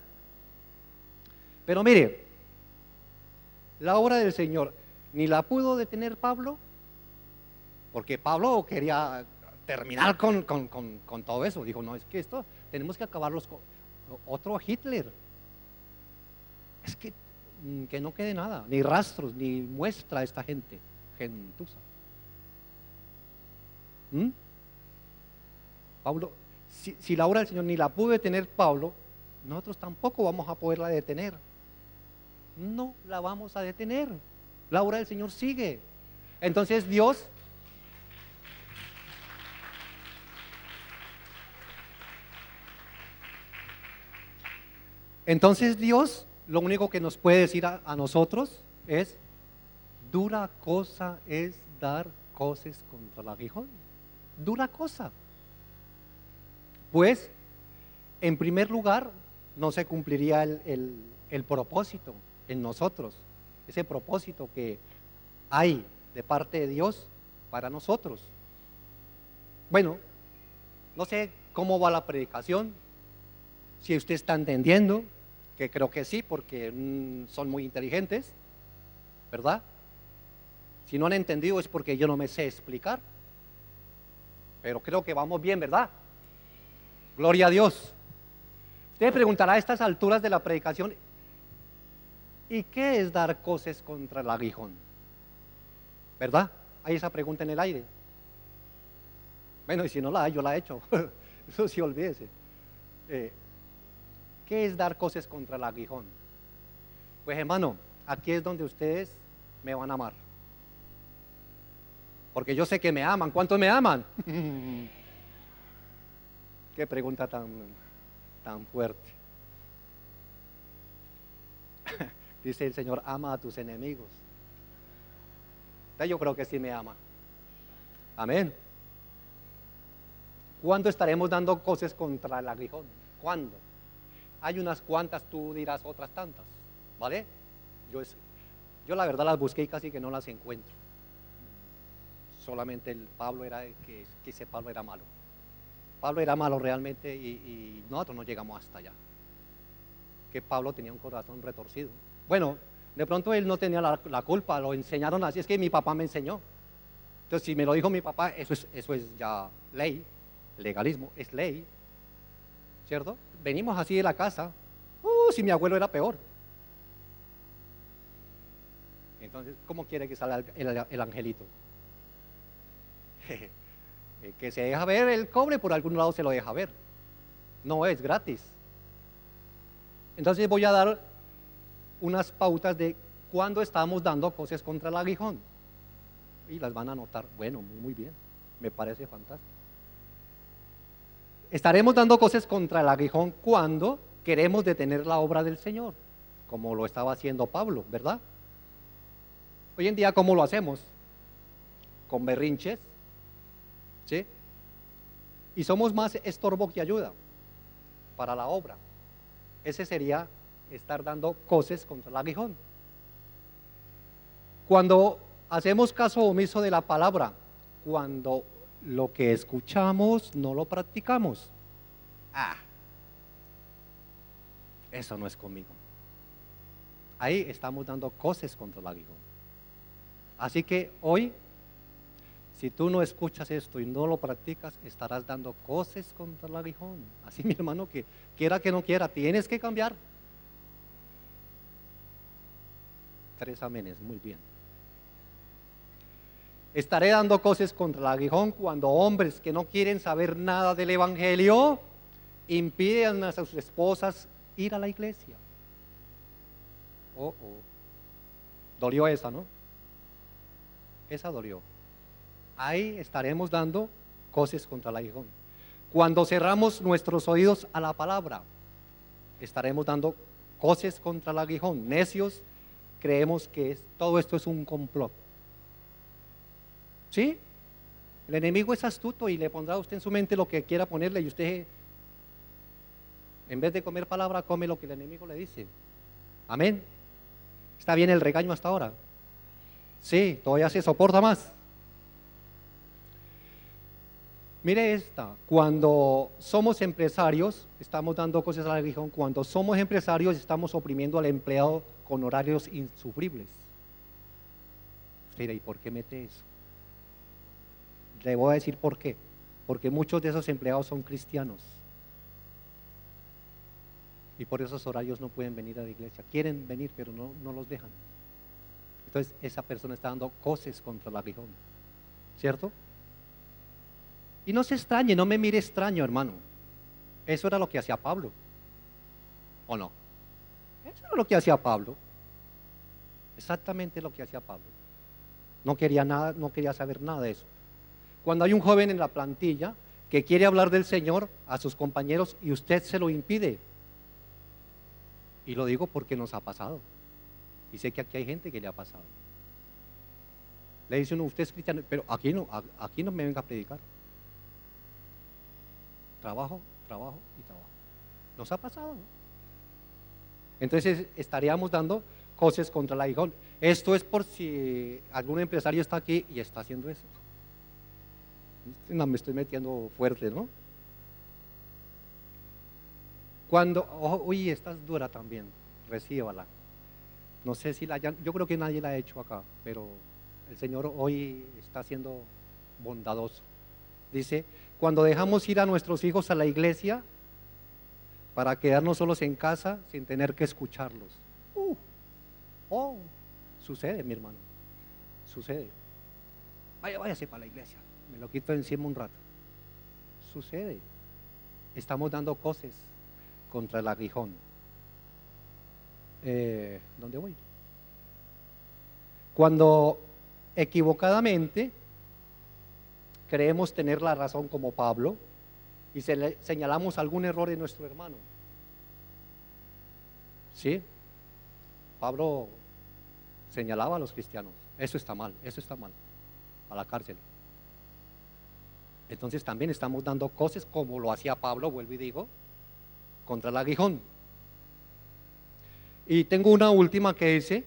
Pero mire, la obra del Señor ni la pudo detener Pablo, porque Pablo quería terminar con todo eso. Dijo, no, es que esto tenemos que acabarlos con otro Hitler. Es que no quede nada, ni rastros, ni muestra a esta gente gentuza. Pablo, si la obra del Señor ni la pudo detener Pablo, nosotros tampoco vamos a poderla detener. No la vamos a detener. La obra del Señor sigue. Entonces Dios lo único que nos puede decir a nosotros es: dura cosa es dar coces contra el aguijón. Dura cosa. Pues, en primer lugar, no se cumpliría el propósito en nosotros, ese propósito que hay de parte de Dios para nosotros. Bueno, no sé cómo va la predicación, si usted está entendiendo, que creo que sí, porque son muy inteligentes, ¿verdad? Si no han entendido es porque yo no me sé explicar, pero creo que vamos bien, ¿verdad? Gloria a Dios. Usted preguntará a estas alturas de la predicación: ¿y qué es dar coces contra el aguijón? ¿Verdad? Hay esa pregunta en el aire. Bueno, y si no la hay, yo la he hecho. Eso sí, olvídese. ¿Qué es dar coces contra el aguijón? Pues hermano, aquí es donde ustedes me van a amar. Porque yo sé que me aman. ¿Cuántos me aman? Qué pregunta tan fuerte. Dice el Señor: ama a tus enemigos. Yo creo que sí me ama. Amén. ¿Cuándo estaremos dando coces contra el aguijón? ¿Cuándo? Hay unas cuantas, tú dirás otras tantas, ¿vale? Yo la verdad las busqué y casi que no las encuentro. Solamente el Pablo era que ese Pablo era malo. Pablo era malo realmente y nosotros no llegamos hasta allá. Que Pablo tenía un corazón retorcido. Bueno, de pronto él no tenía la culpa, lo enseñaron así, es que mi papá me enseñó. Entonces, si me lo dijo mi papá, eso es ya ley, legalismo, es ley, ¿cierto? Venimos así de la casa, si mi abuelo era peor. Entonces, ¿cómo quiere que salga el angelito? El que se deja ver el cobre, por algún lado se lo deja ver. No es gratis. Entonces voy a dar unas pautas de cuándo estamos dando cosas contra el aguijón. Y las van a notar. Bueno, muy bien. Me parece fantástico. Estaremos dando cosas contra el aguijón cuando queremos detener la obra del Señor, como lo estaba haciendo Pablo, ¿verdad? Hoy en día, ¿cómo lo hacemos? Con berrinches, ¿sí? Y somos más estorbo que ayuda para la obra. Ese sería estar dando cosas contra el aguijón. Cuando hacemos caso omiso de la palabra, cuando lo que escuchamos no lo practicamos. Eso no es conmigo. Ahí estamos dando cosas contra el aguijón. Así que hoy, si tú no escuchas esto y no lo practicas, estarás dando cosas contra el aguijón. Así, mi hermano, que quiera que no quiera, tienes que cambiar. 3 amenes, muy bien. Estaré dando cosas contra el aguijón cuando hombres que no quieren saber nada del evangelio impiden a sus esposas ir a la iglesia. Dolió esa, ¿no? Esa dolió. Ahí estaremos dando cosas contra el aguijón. Cuando cerramos nuestros oídos a la palabra, estaremos dando cosas contra el aguijón. Necios, creemos que todo esto es un complot. ¿Sí? El enemigo es astuto y le pondrá a usted en su mente lo que quiera ponerle, y usted, en vez de comer palabra, come lo que el enemigo le dice. Amén. ¿Está bien el regaño hasta ahora? Sí, todavía se soporta más. Mire esta, cuando somos empresarios, estamos dando cosas al aguijón. Cuando somos empresarios, estamos oprimiendo al empleado con horarios insufribles. Usted dirá, ¿y por qué mete eso? Le voy a decir por qué. Porque muchos de esos empleados son cristianos. Y por esos horarios no pueden venir a la iglesia. Quieren venir, pero no los dejan. Entonces, esa persona está dando cosas contra el aguijón. ¿Cierto? Y no se extrañe, no me mire extraño, hermano. Eso era lo que hacía Pablo. ¿O no? Eso era lo que hacía Pablo. Exactamente lo que hacía Pablo. No quería nada, no quería saber nada de eso. Cuando hay un joven en la plantilla que quiere hablar del Señor a sus compañeros y usted se lo impide. Y lo digo porque nos ha pasado. Y sé que aquí hay gente que le ha pasado. Le dice uno, usted es cristiano, pero aquí no me venga a predicar. Trabajo y trabajo. Nos ha pasado. Entonces estaríamos dando cosas contra el aguijón. Esto es por si algún empresario está aquí y está haciendo eso. No, me estoy metiendo fuerte, ¿no? Uy, esta es dura también, recíbala. No sé si yo creo que nadie la ha hecho acá, pero el Señor hoy está siendo bondadoso. Dice, cuando dejamos ir a nuestros hijos a la iglesia para quedarnos solos en casa sin tener que escucharlos. Sucede, mi hermano, sucede. Váyase para la iglesia, me lo quito encima un rato. Sucede. Estamos dando cosas contra el aguijón. ¿Dónde voy? Cuando equivocadamente creemos tener la razón como Pablo y señalamos algún error en nuestro hermano. ¿Sí? Pablo señalaba a los cristianos, eso está mal, a la cárcel. Entonces también estamos dando cosas como lo hacía Pablo, vuelvo y digo, contra el aguijón. Y tengo una última que dice,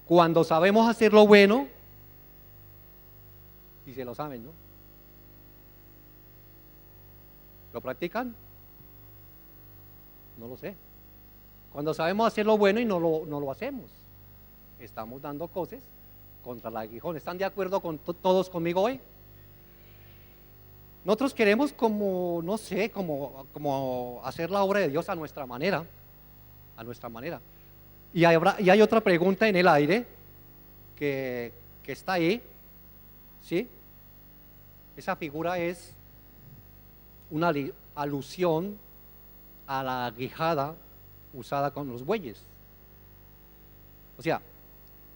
cuando sabemos hacer lo bueno, y se lo saben, ¿no? ¿Lo practican? No lo sé. Cuando sabemos hacer lo bueno y no lo hacemos, estamos dando cosas contra el aguijón. ¿Están de acuerdo con todos conmigo hoy? Nosotros queremos como, no sé, como hacer la obra de Dios a nuestra manera. Y hay otra pregunta en el aire, que está ahí, ¿sí? Esa figura es una alusión a la aguijada usada con los bueyes. O sea,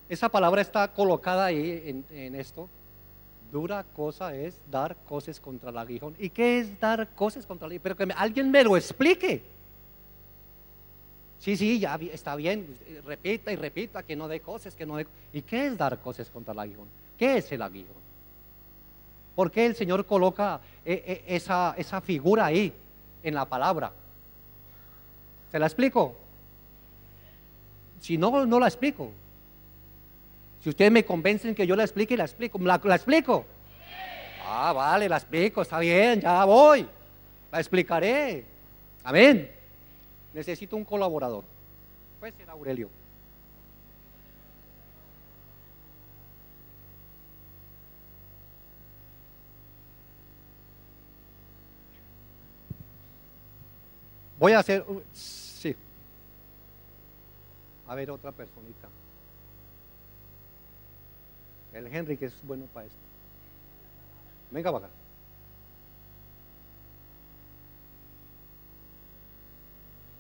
esa palabra está colocada ahí en esto. Dura cosa es dar coces contra el aguijón. ¿Y qué es dar coces contra el aguijón? Pero que alguien me lo explique. Sí, ya está bien, repita y repita que no dé coces, que no dé. ¿Y qué es dar coces contra el aguijón? ¿Qué es el aguijón? ¿Por qué el Señor coloca esa figura ahí en la palabra? ¿Se la explico? Si no, no la explico. Si ustedes me convencen que yo la explique, la explico. ¿La explico? Ah, vale, la explico, está bien, ya voy. La explicaré. Amén. Necesito un colaborador. Puede ser Aurelio. Voy a hacer, sí. A ver, otra personita. El Henry, que es bueno para esto. Venga para acá.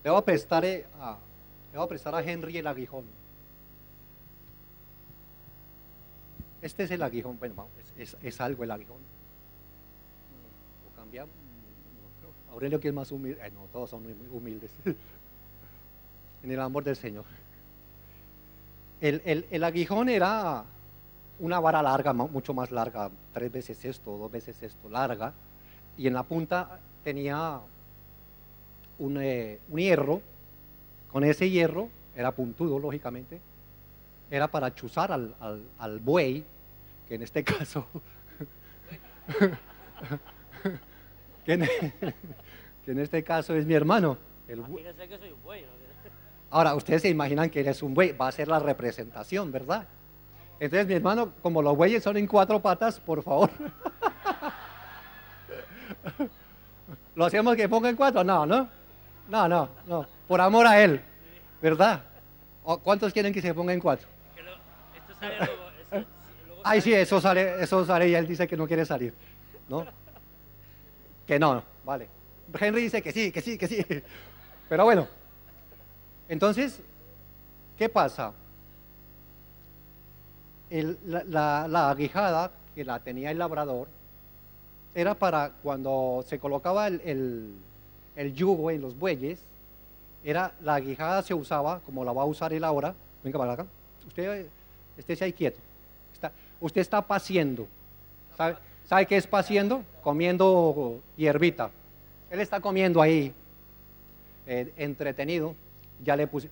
Le voy a prestar a Henry el aguijón. Este es el aguijón. Bueno, vamos, es algo el aguijón. O cambiamos. Aurelio, que es más humilde. No, todos son muy humildes. En el amor del Señor. El aguijón era una vara larga, mucho más larga, 3 veces esto, 2 veces esto, larga, y en la punta tenía un hierro. Con ese hierro, era puntudo lógicamente, era para chuzar al buey, que en este caso que en este caso es mi hermano. Imagínese que soy un buey, ¿no? Ahora, ustedes se imaginan que eres un buey, va a ser la representación, ¿verdad? Entonces, mi hermano, como los bueyes son en 4 patas, por favor. ¿Lo hacemos que ponga en 4? No. Por amor a él, ¿verdad? ¿Cuántos quieren que se ponga en 4? Esto sale luego, luego Ay, sí, eso sale y él dice que no quiere salir, ¿no? Que no, vale. Henry dice que sí. Pero bueno, entonces, ¿qué pasa? La aguijada que la tenía el labrador era para cuando se colocaba el yugo en los bueyes. La aguijada se usaba como la va a usar él ahora. Venga para acá. Usted estése ahí quieto. Usted está paciendo. ¿Sabe qué es paciendo? Comiendo hierbita. Él está comiendo ahí, entretenido. Ya le puse.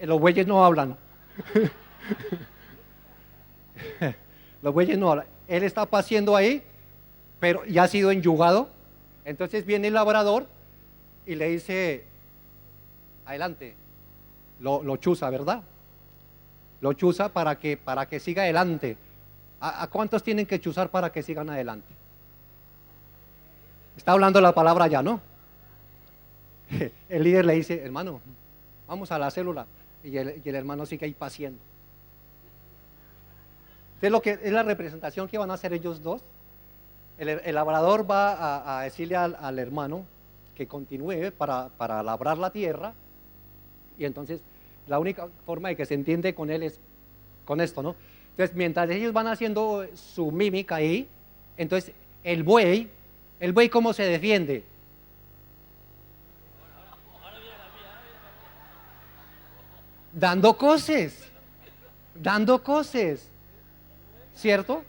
Los bueyes no hablan. Los bueyes no hablan. Él está paciendo ahí, pero ya ha sido enyugado. Entonces viene el labrador y le dice: adelante. Lo chuza, ¿verdad? Lo chuza para que siga adelante. ¿A cuántos tienen que chuzar para que sigan adelante? Está hablando la palabra ya, ¿no? El líder le dice: hermano, vamos a la célula. Y el hermano sigue ahí paciendo. Entonces, lo que es la representación que van a hacer ellos dos. El labrador va a decirle al hermano que continúe para labrar la tierra. Y entonces la única forma de que se entiende con él es con esto, ¿no? Entonces, mientras ellos van haciendo su mímica ahí, entonces el buey ¿cómo se defiende? Dando coces, ¿cierto?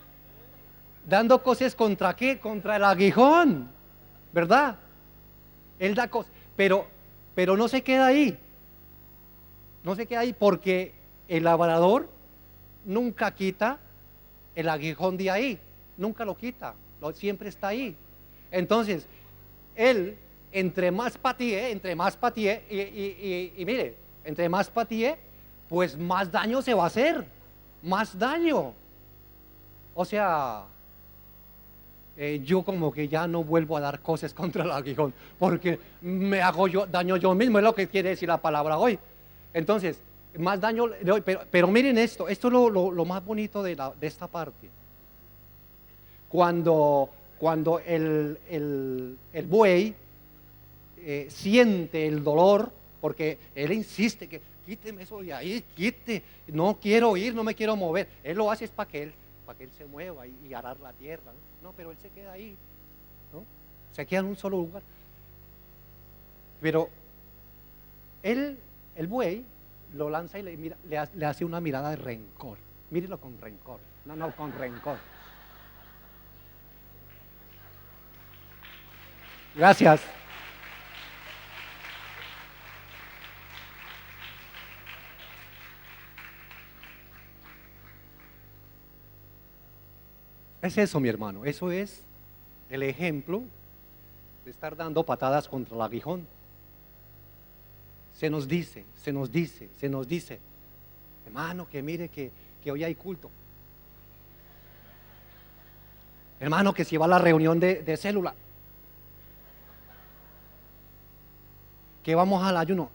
Dando coces ¿contra qué? Contra el aguijón, ¿verdad? Él da coces, pero no se queda ahí. No se queda ahí porque el labrador nunca quita el aguijón de ahí, nunca lo quita, siempre está ahí. Entonces, él, entre más patee, y mire, entre más patee, pues más daño se va a hacer, más daño. O sea, yo como que ya no vuelvo a dar cosas contra el aguijón, porque me hago daño yo mismo, es lo que quiere decir la palabra hoy. Entonces, Más daño, pero miren esto es lo más bonito de esta parte. Cuando el buey siente el dolor, porque él insiste que quíteme eso de ahí, quite, no quiero ir, no me quiero mover. Él lo hace es para que él se mueva y arar la tierra. No, pero él se queda ahí, ¿no? Se queda en un solo lugar. Pero el buey lo lanza y le hace una mirada de rencor. Mírelo con rencor. No, con rencor. Gracias. Es eso, mi hermano. Eso es el ejemplo de estar dando patadas contra el aguijón. Se nos dice, hermano, que mire que hoy hay culto. Hermano, que si va a la reunión de célula, que vamos al ayuno.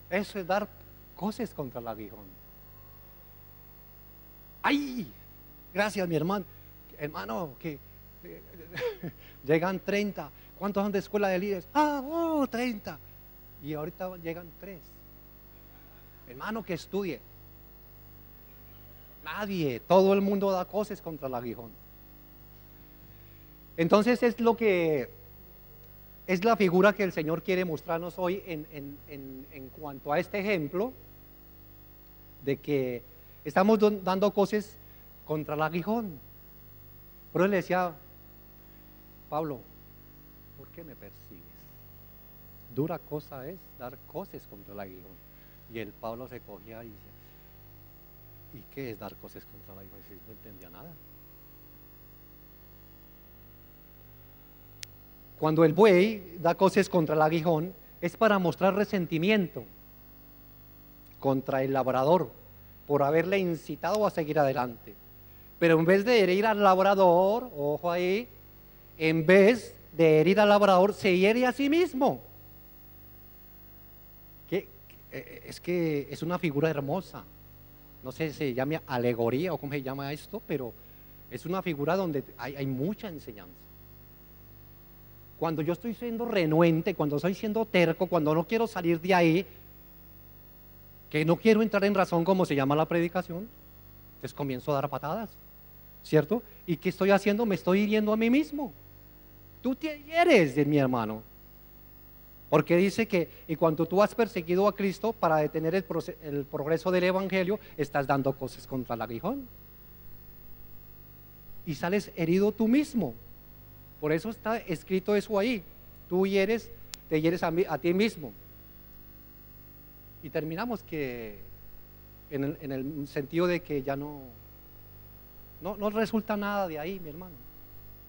Eso es dar cosas contra el aguijón. ¡Ay! Gracias, mi hermano. Hermano, que llegan 30. ¿Cuántos son de escuela de líderes? 30. Y ahorita llegan 3. Hermano, que estudie. Nadie, todo el mundo da cosas contra el aguijón. Entonces es la figura que el Señor quiere mostrarnos hoy en cuanto a este ejemplo de que estamos dando cosas contra el aguijón. Pero él le decía, Pablo, ¿por qué me persigues? Dura cosa es dar cosas contra el aguijón. Y el Pablo se cogía y dice, ¿y qué es dar cosas contra el aguijón? No entendía nada. Cuando el buey da cosas contra el aguijón, es para mostrar resentimiento contra el labrador por haberle incitado a seguir adelante. Pero en vez de herir al labrador, ojo ahí, en vez de herir al labrador, se hiere a sí mismo. Es que es una figura hermosa. No sé si se llama alegoría o cómo se llama esto, pero es una figura donde hay mucha enseñanza. Cuando yo estoy siendo renuente, cuando estoy siendo terco, cuando no quiero salir de ahí, que no quiero entrar en razón como se llama la predicación, entonces comienzo a dar patadas, ¿cierto? ¿Y qué estoy haciendo? Me estoy hiriendo a mí mismo. Tú te hieres, de mi hermano. Porque dice que y cuando tú has perseguido a Cristo para detener el progreso del Evangelio, estás dando cosas contra el aguijón. Y sales herido tú mismo. Por eso está escrito eso ahí. Tú te hieres a ti mismo. Y terminamos que en el sentido de que ya no resulta nada de ahí, mi hermano.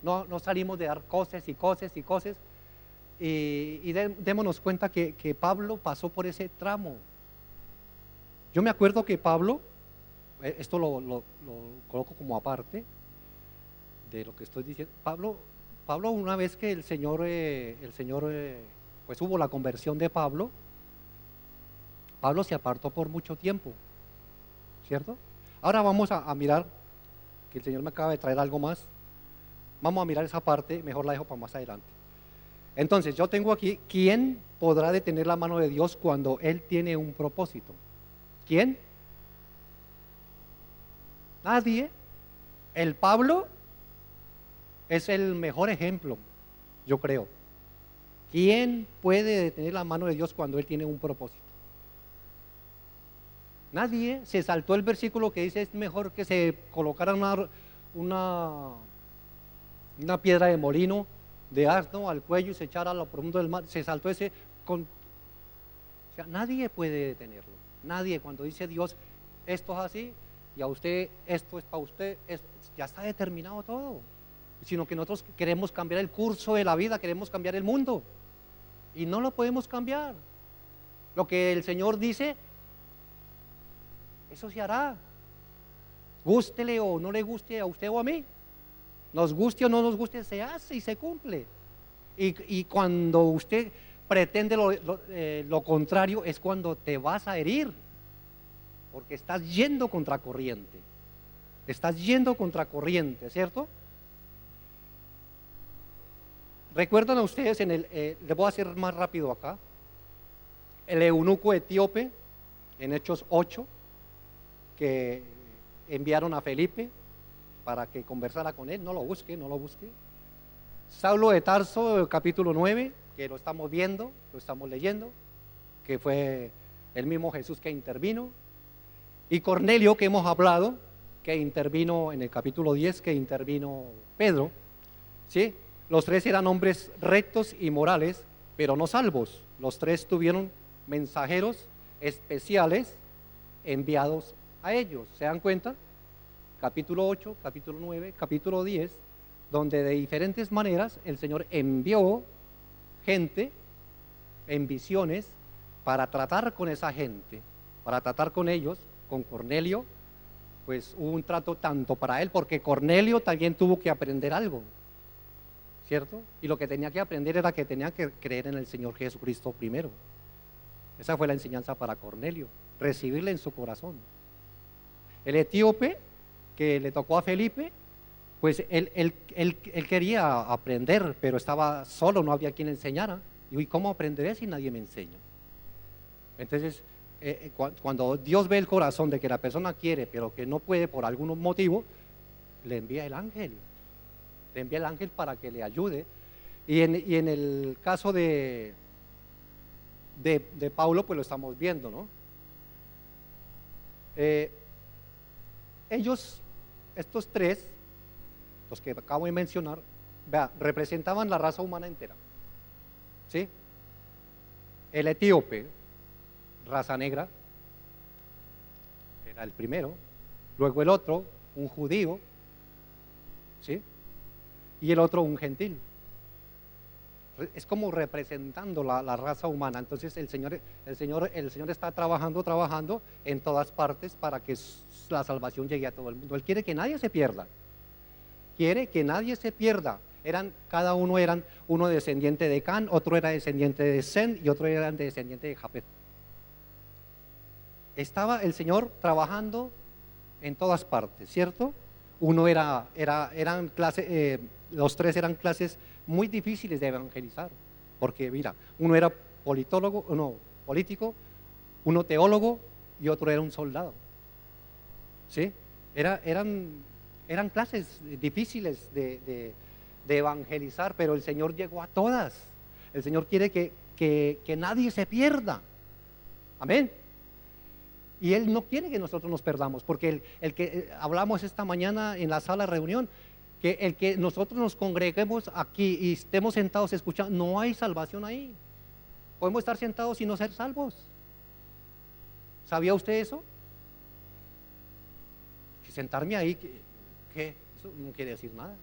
No salimos de dar cosas y cosas y cosas. Y démonos cuenta que Pablo pasó por ese tramo. Yo me acuerdo que Pablo, esto lo coloco como aparte de lo que estoy diciendo. Pablo, una vez que el Señor pues hubo la conversión de Pablo se apartó por mucho tiempo, ¿cierto? Ahora vamos a mirar, que el Señor me acaba de traer algo más. Vamos a mirar esa parte, mejor la dejo para más adelante. Entonces, yo tengo aquí, ¿quién podrá detener la mano de Dios cuando Él tiene un propósito? ¿Quién? Nadie. El Pablo es el mejor ejemplo, yo creo. ¿Quién puede detener la mano de Dios cuando Él tiene un propósito? Nadie. Se saltó el versículo que dice es mejor que se colocara una piedra de molino de asno al cuello y se echara a lo profundo del mar. Se saltó ese o sea, nadie puede detenerlo. Nadie. Cuando dice Dios esto es así y a usted esto es para usted, ya está determinado todo. Sino que nosotros queremos cambiar el curso de la vida, queremos cambiar el mundo y no lo podemos cambiar. Lo que el Señor dice, eso se hará, gústele o no le guste a usted o a mí, nos guste o no nos guste, se hace y se cumple. Y cuando usted pretende lo contrario es cuando te vas a herir, porque estás yendo contra corriente. Estás yendo contra corriente, ¿cierto? ¿Recuerdan a ustedes le voy a hacer más rápido acá, el eunuco etíope en Hechos 8, que enviaron a Felipe para que conversara con él? No lo busque, no lo busque. Saulo de Tarso, capítulo 9, que lo estamos viendo, lo estamos leyendo, que fue el mismo Jesús que intervino. Y Cornelio, que hemos hablado, que intervino en el capítulo 10, que intervino Pedro, ¿sí? Los tres eran hombres rectos y morales, pero no salvos. Los tres tuvieron mensajeros especiales enviados a ellos. ¿Se dan cuenta? Capítulo 8, capítulo 9, capítulo 10, donde de diferentes maneras el Señor envió gente en visiones para tratar con esa gente, para tratar con ellos. Con Cornelio, pues hubo un trato tanto para él, porque Cornelio también tuvo que aprender algo, ¿cierto? Y lo que tenía que aprender era que tenía que creer en el Señor Jesucristo primero. Esa fue la enseñanza para Cornelio, recibirle en su corazón. El etíope, que le tocó a Felipe, pues él quería aprender, pero estaba solo, no había quien le enseñara. Y ¿cómo aprenderé si nadie me enseña? Entonces, cuando Dios ve el corazón de que la persona quiere, pero que no puede por algún motivo, le envía el ángel. Le envía el ángel para que le ayude. Y en el caso de Pablo, pues lo estamos viendo, ¿no? Ellos, estos tres, los que acabo de mencionar, vea, representaban la raza humana entera, ¿sí? El etíope, raza negra, era el primero. Luego el otro, un judío, ¿sí? Y el otro, un gentil. Es como representando la raza humana. Entonces el Señor está trabajando en todas partes para que la salvación llegue a todo el mundo. Él quiere que nadie se pierda. Quiere que nadie se pierda. Cada uno eran uno descendiente de Can, otro era descendiente de Sem y otro era descendiente de Japet. Estaba el Señor trabajando en todas partes, ¿cierto? Los tres eran clases muy difíciles de evangelizar, porque mira, uno era político, uno teólogo y otro era un soldado, ¿sí? Eran clases difíciles de evangelizar, pero el Señor llegó a todas. El Señor quiere que nadie se pierda, amén. Y Él no quiere que nosotros nos perdamos, porque el que hablamos esta mañana en la sala de reunión, que el que nosotros nos congreguemos aquí y estemos sentados escuchando, no hay salvación ahí. Podemos estar sentados y no ser salvos. ¿Sabía usted eso? Si sentarme ahí, ¿qué? Eso no quiere decir nada.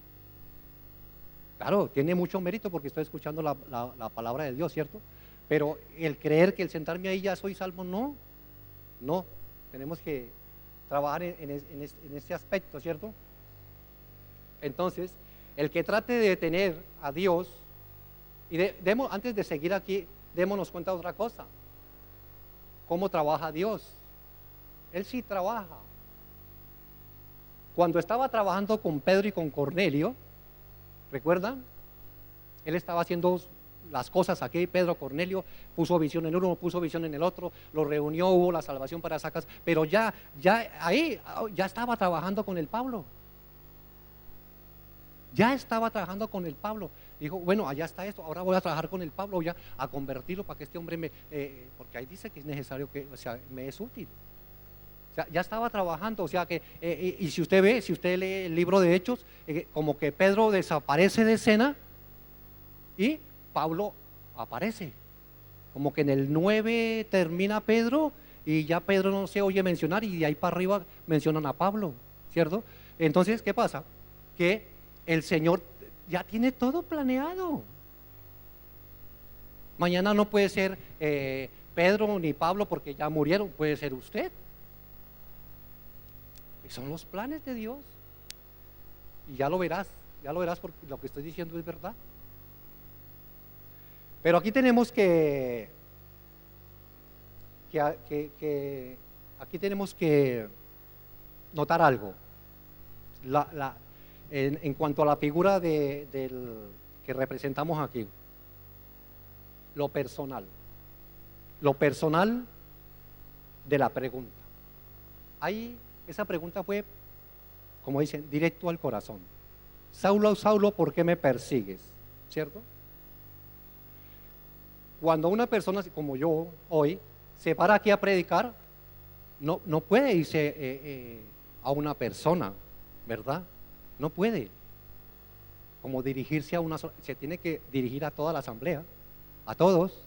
Claro, tiene mucho mérito porque estoy escuchando la palabra de Dios, ¿cierto? Pero el creer que el sentarme ahí ya soy salvo, no, tenemos que trabajar en este aspecto, ¿cierto? Entonces, el que trate de detener a Dios, y antes de seguir aquí, démonos cuenta de otra cosa. ¿Cómo trabaja Dios? Él sí trabaja. Cuando estaba trabajando con Pedro y con Cornelio, ¿recuerdan? Él estaba haciendo las cosas aquí. Pedro, Cornelio, puso visión en uno, puso visión en el otro, lo reunió, hubo la salvación para esa casa, pero ya estaba trabajando con el Pablo. Ya estaba trabajando con el Pablo. Dijo, bueno, allá está esto, ahora voy a trabajar con el Pablo, ya a convertirlo para que este hombre porque ahí dice que es necesario me es útil. O sea, ya estaba trabajando, o sea que, y si usted lee el libro de Hechos, como que Pedro desaparece de escena y Pablo aparece. Como que en el 9 termina Pedro y ya Pedro no se oye mencionar y de ahí para arriba mencionan a Pablo, ¿cierto? Entonces, ¿qué pasa? Que el Señor ya tiene todo planeado. Mañana no puede ser Pedro ni Pablo porque ya murieron, puede ser usted. Y son los planes de Dios. Y ya lo verás porque lo que estoy diciendo es verdad. Pero aquí tenemos aquí tenemos que notar algo. En cuanto a la figura que representamos aquí, lo personal de la pregunta. Ahí esa pregunta fue, como dicen, directo al corazón. Saulo, Saulo, ¿por qué me persigues? ¿Cierto? Cuando una persona como yo hoy se para aquí a predicar, no puede irse a una persona, ¿verdad? No puede. Como dirigirse a una sola, se tiene que dirigir a toda la asamblea, a todos.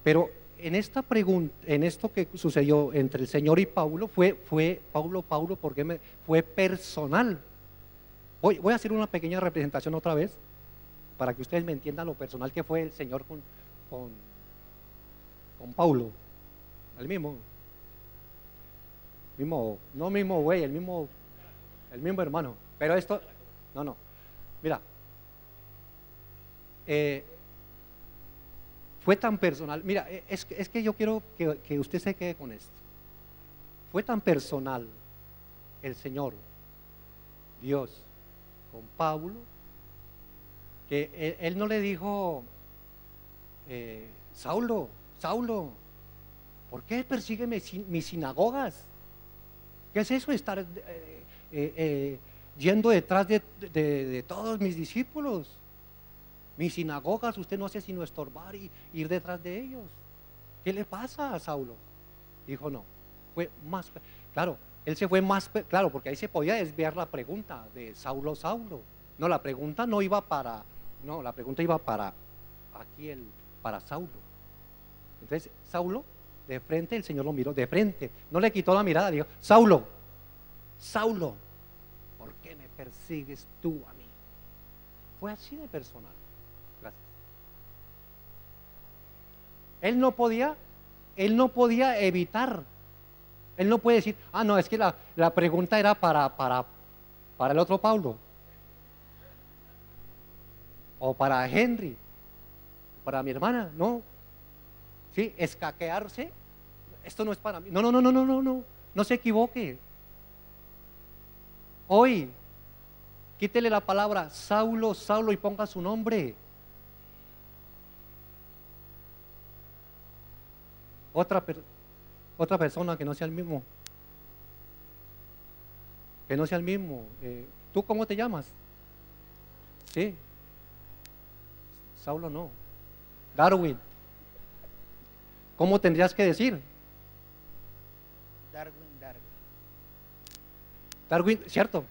Pero en esta pregunta, en esto que sucedió entre el Señor y Pablo, fue Pablo, ¿por qué fue personal? Voy a hacer una pequeña representación otra vez, para que ustedes me entiendan lo personal que fue el Señor con Pablo, el mismo güey, el mismo hermano. Pero esto, no, mira, fue tan personal. Mira, es que yo quiero que usted se quede con esto. Fue tan personal el Señor, Dios, con Pablo, que él no le dijo, Saulo, ¿por qué persigue mis sinagogas? ¿Qué es eso de estar yendo detrás de todos mis discípulos? Mis sinagogas, usted no hace sino estorbar y ir detrás de ellos. ¿Qué le pasa a Saulo? Dijo, no, fue más, claro, él se fue más, claro, porque ahí se podía desviar la pregunta de Saulo. No, la pregunta no iba para, no, la pregunta iba para aquí, para Saulo. Entonces, Saulo, de frente, el Señor lo miró, de frente, no le quitó la mirada, dijo, Saulo, ¿por qué me persigues tú a mí? Fue así de personal. Gracias. Él no podía evitar, él no puede decir, no, es que la pregunta era para el otro Pablo, o para Henry, para mi hermana, no. Sí, escaquearse, esto no es para mí. No se equivoque. Hoy, quítele la palabra Saulo y ponga su nombre. Otra persona que no sea el mismo. ¿Tú cómo te llamas? Sí. Saulo no. Darwin. ¿Cómo tendrías que decir? Darwin, ¿cierto?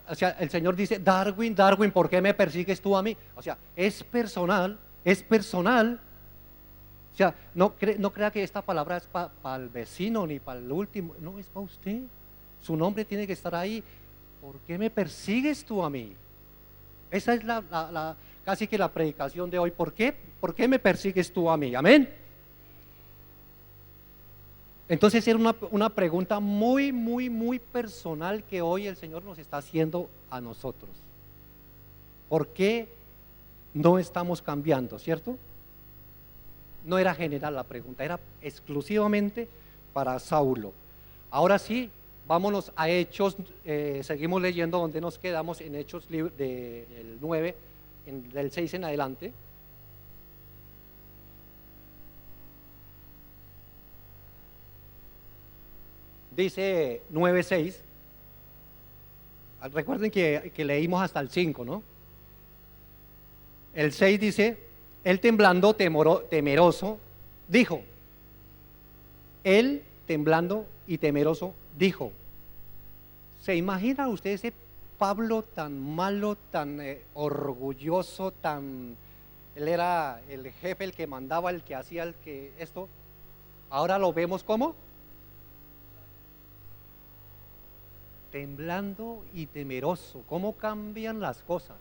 O sea, el Señor dice, Darwin, ¿por qué me persigues tú a mí? O sea, es personal. O sea, no crea que esta palabra es para el vecino ni para el último, no, es para usted. Su nombre tiene que estar ahí. ¿Por qué me persigues tú a mí? Esa es casi que la predicación de hoy. ¿Por qué me persigues tú a mí? Amén. Entonces era una pregunta muy, muy, muy personal que hoy el Señor nos está haciendo a nosotros. ¿Por qué no estamos cambiando, cierto? No era general la pregunta, era exclusivamente para Saulo. Ahora sí, vámonos a Hechos, seguimos leyendo donde nos quedamos en Hechos del 9, del 6 en adelante. Dice 9:6. Recuerden que leímos hasta el 5, ¿no? El 6 dice, él temblando, temeroso, dijo. Él temblando y temeroso dijo. ¿Se imagina usted ese Pablo tan malo, tan orgulloso, él era el jefe, el que mandaba, el que hacía, esto? Ahora lo vemos como temblando y temeroso. ¿Cómo cambian las cosas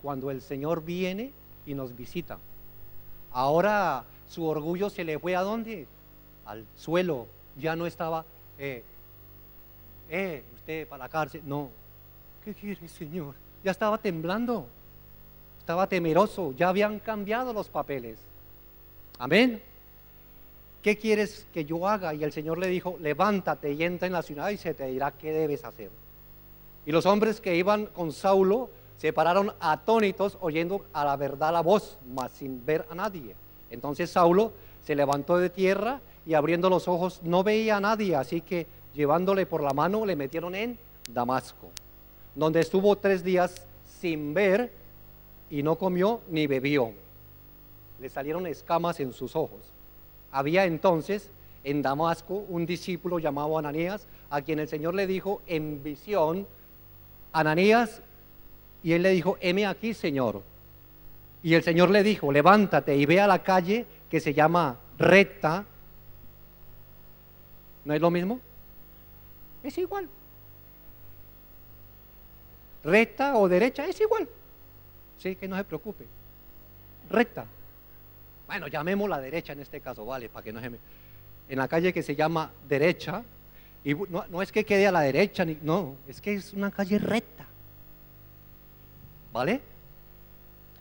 cuando el Señor viene y nos visita? Ahora su orgullo se le fue ¿a dónde? Al suelo. Ya no estaba usted para la cárcel. No. ¿Qué quiere, Señor? Ya estaba temblando estaba temeroso, ya habían cambiado los papeles. Amén. ¿Qué quieres que yo haga? Y el Señor le dijo, levántate y entra en la ciudad y se te dirá qué debes hacer. Y los hombres que iban con Saulo se pararon atónitos oyendo a la verdad la voz, mas sin ver a nadie. Entonces Saulo se levantó de tierra y abriendo los ojos no veía a nadie, así que llevándole por la mano le metieron en Damasco, donde estuvo 3 días sin ver y no comió ni bebió. Le salieron escamas en sus ojos. Había entonces en Damasco un discípulo llamado Ananías, a quien el Señor le dijo en visión, Ananías, y él le dijo, heme aquí, Señor. Y el Señor le dijo, levántate y ve a la calle que se llama Recta. ¿No es lo mismo? Es igual. Recta o derecha es igual. Sí, que no se preocupe. Recta. Bueno, llamémosla derecha en este caso, vale, para que no se me... En la calle que se llama derecha, y no es que quede a la derecha, no, es que es una calle recta. ¿Vale?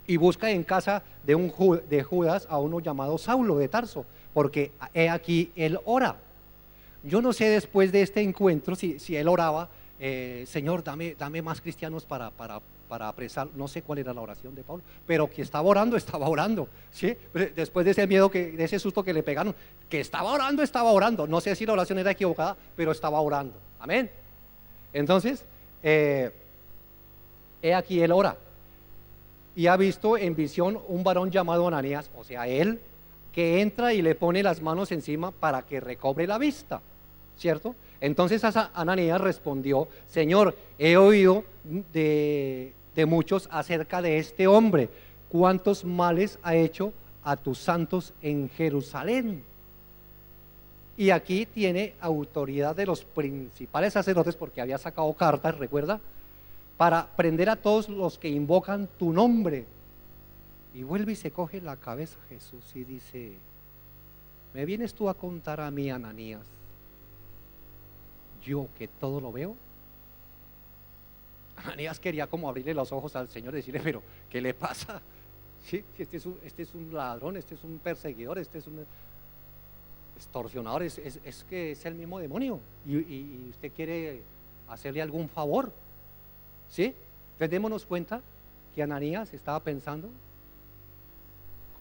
Y busca en casa de Judas a uno llamado Saulo de Tarso, porque he aquí él ora. Yo no sé después de este encuentro si él oraba, Señor, dame más cristianos para apresar. No sé cuál era la oración de Pablo, pero que estaba orando, ¿sí? Después de ese miedo, de ese susto que le pegaron, que estaba orando. No sé si la oración era equivocada, pero estaba orando. Amén. Entonces, he aquí él ora y ha visto en visión un varón llamado Ananías, o sea, él, que entra y le pone las manos encima para que recobre la vista, ¿cierto? Entonces Ananías respondió, Señor, he oído de muchos acerca de este hombre, cuántos males ha hecho a tus santos en Jerusalén. Y aquí tiene autoridad de los principales sacerdotes, porque había sacado cartas, recuerda, para prender a todos los que invocan tu nombre. Y vuelve y se coge la cabeza Jesús y dice, ¿me vienes tú a contar a mí, Ananías, yo que todo lo veo? Ananías quería como abrirle los ojos al Señor y decirle, pero ¿qué le pasa? ¿Sí? Este es un ladrón, este es un perseguidor, este es un extorsionador, es que es el mismo demonio y usted quiere hacerle algún favor, ¿sí? Entonces démonos cuenta que Ananías estaba pensando,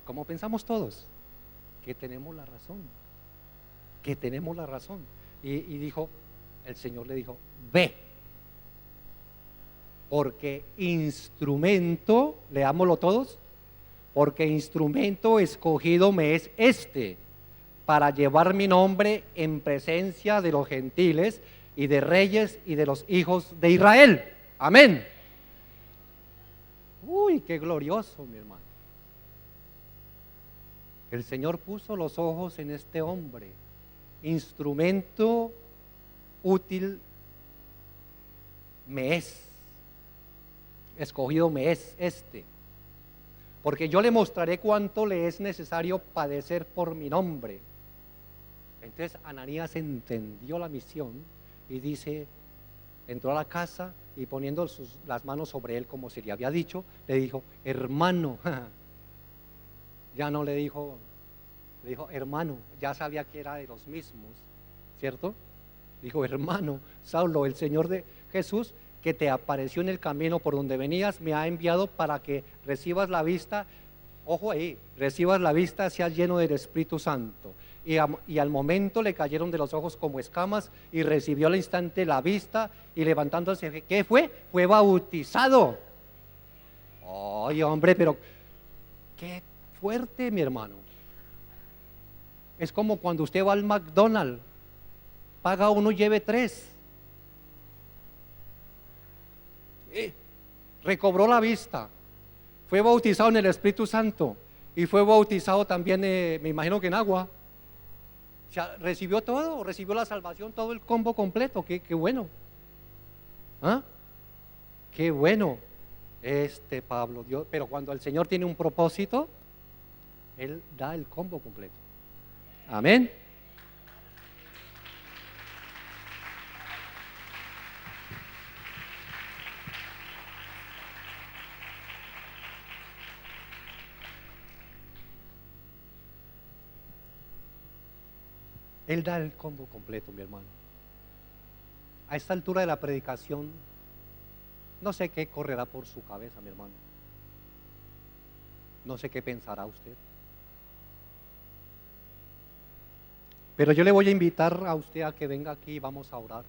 como pensamos todos, que tenemos la razón, y dijo, el Señor le dijo, ve, porque instrumento, leámoslo todos, porque instrumento escogido me es para llevar mi nombre en presencia de los gentiles y de reyes y de los hijos de Israel. Amén. Uy, qué glorioso, mi hermano. El Señor puso los ojos en este hombre, instrumento útil me es, escogido me es porque yo le mostraré cuánto le es necesario padecer por mi nombre. Entonces Ananías entendió la misión y dice, entró a la casa y poniendo las manos sobre él como se le había dicho, le dijo, hermano. Ya no le dijo hermano, ya sabía que era de los mismos, ¿cierto? Dijo, hermano Saulo, el Señor de Jesús que te apareció en el camino por donde venías me ha enviado para que recibas la vista, ojo ahí, recibas la vista, seas lleno del Espíritu Santo. Y al momento le cayeron de los ojos como escamas y recibió al instante la vista y levantándose, ¿qué fue? Fue bautizado. Ay, hombre, pero qué fuerte, mi hermano. Es como cuando usted va al McDonald's, paga uno y lleve 3. Recobró la vista, fue bautizado en el Espíritu Santo y fue bautizado también, me imagino que en agua. O sea, recibió todo, recibió la salvación, todo el combo completo. Qué bueno. ¿Ah? Qué bueno Pablo, Dios. Pero cuando el Señor tiene un propósito, Él da el combo completo. Amén. Él da el combo completo, mi hermano. A esta altura de la predicación, no sé qué correrá por su cabeza, mi hermano. No sé qué pensará usted. Pero yo le voy a invitar a usted a que venga aquí y vamos a orar.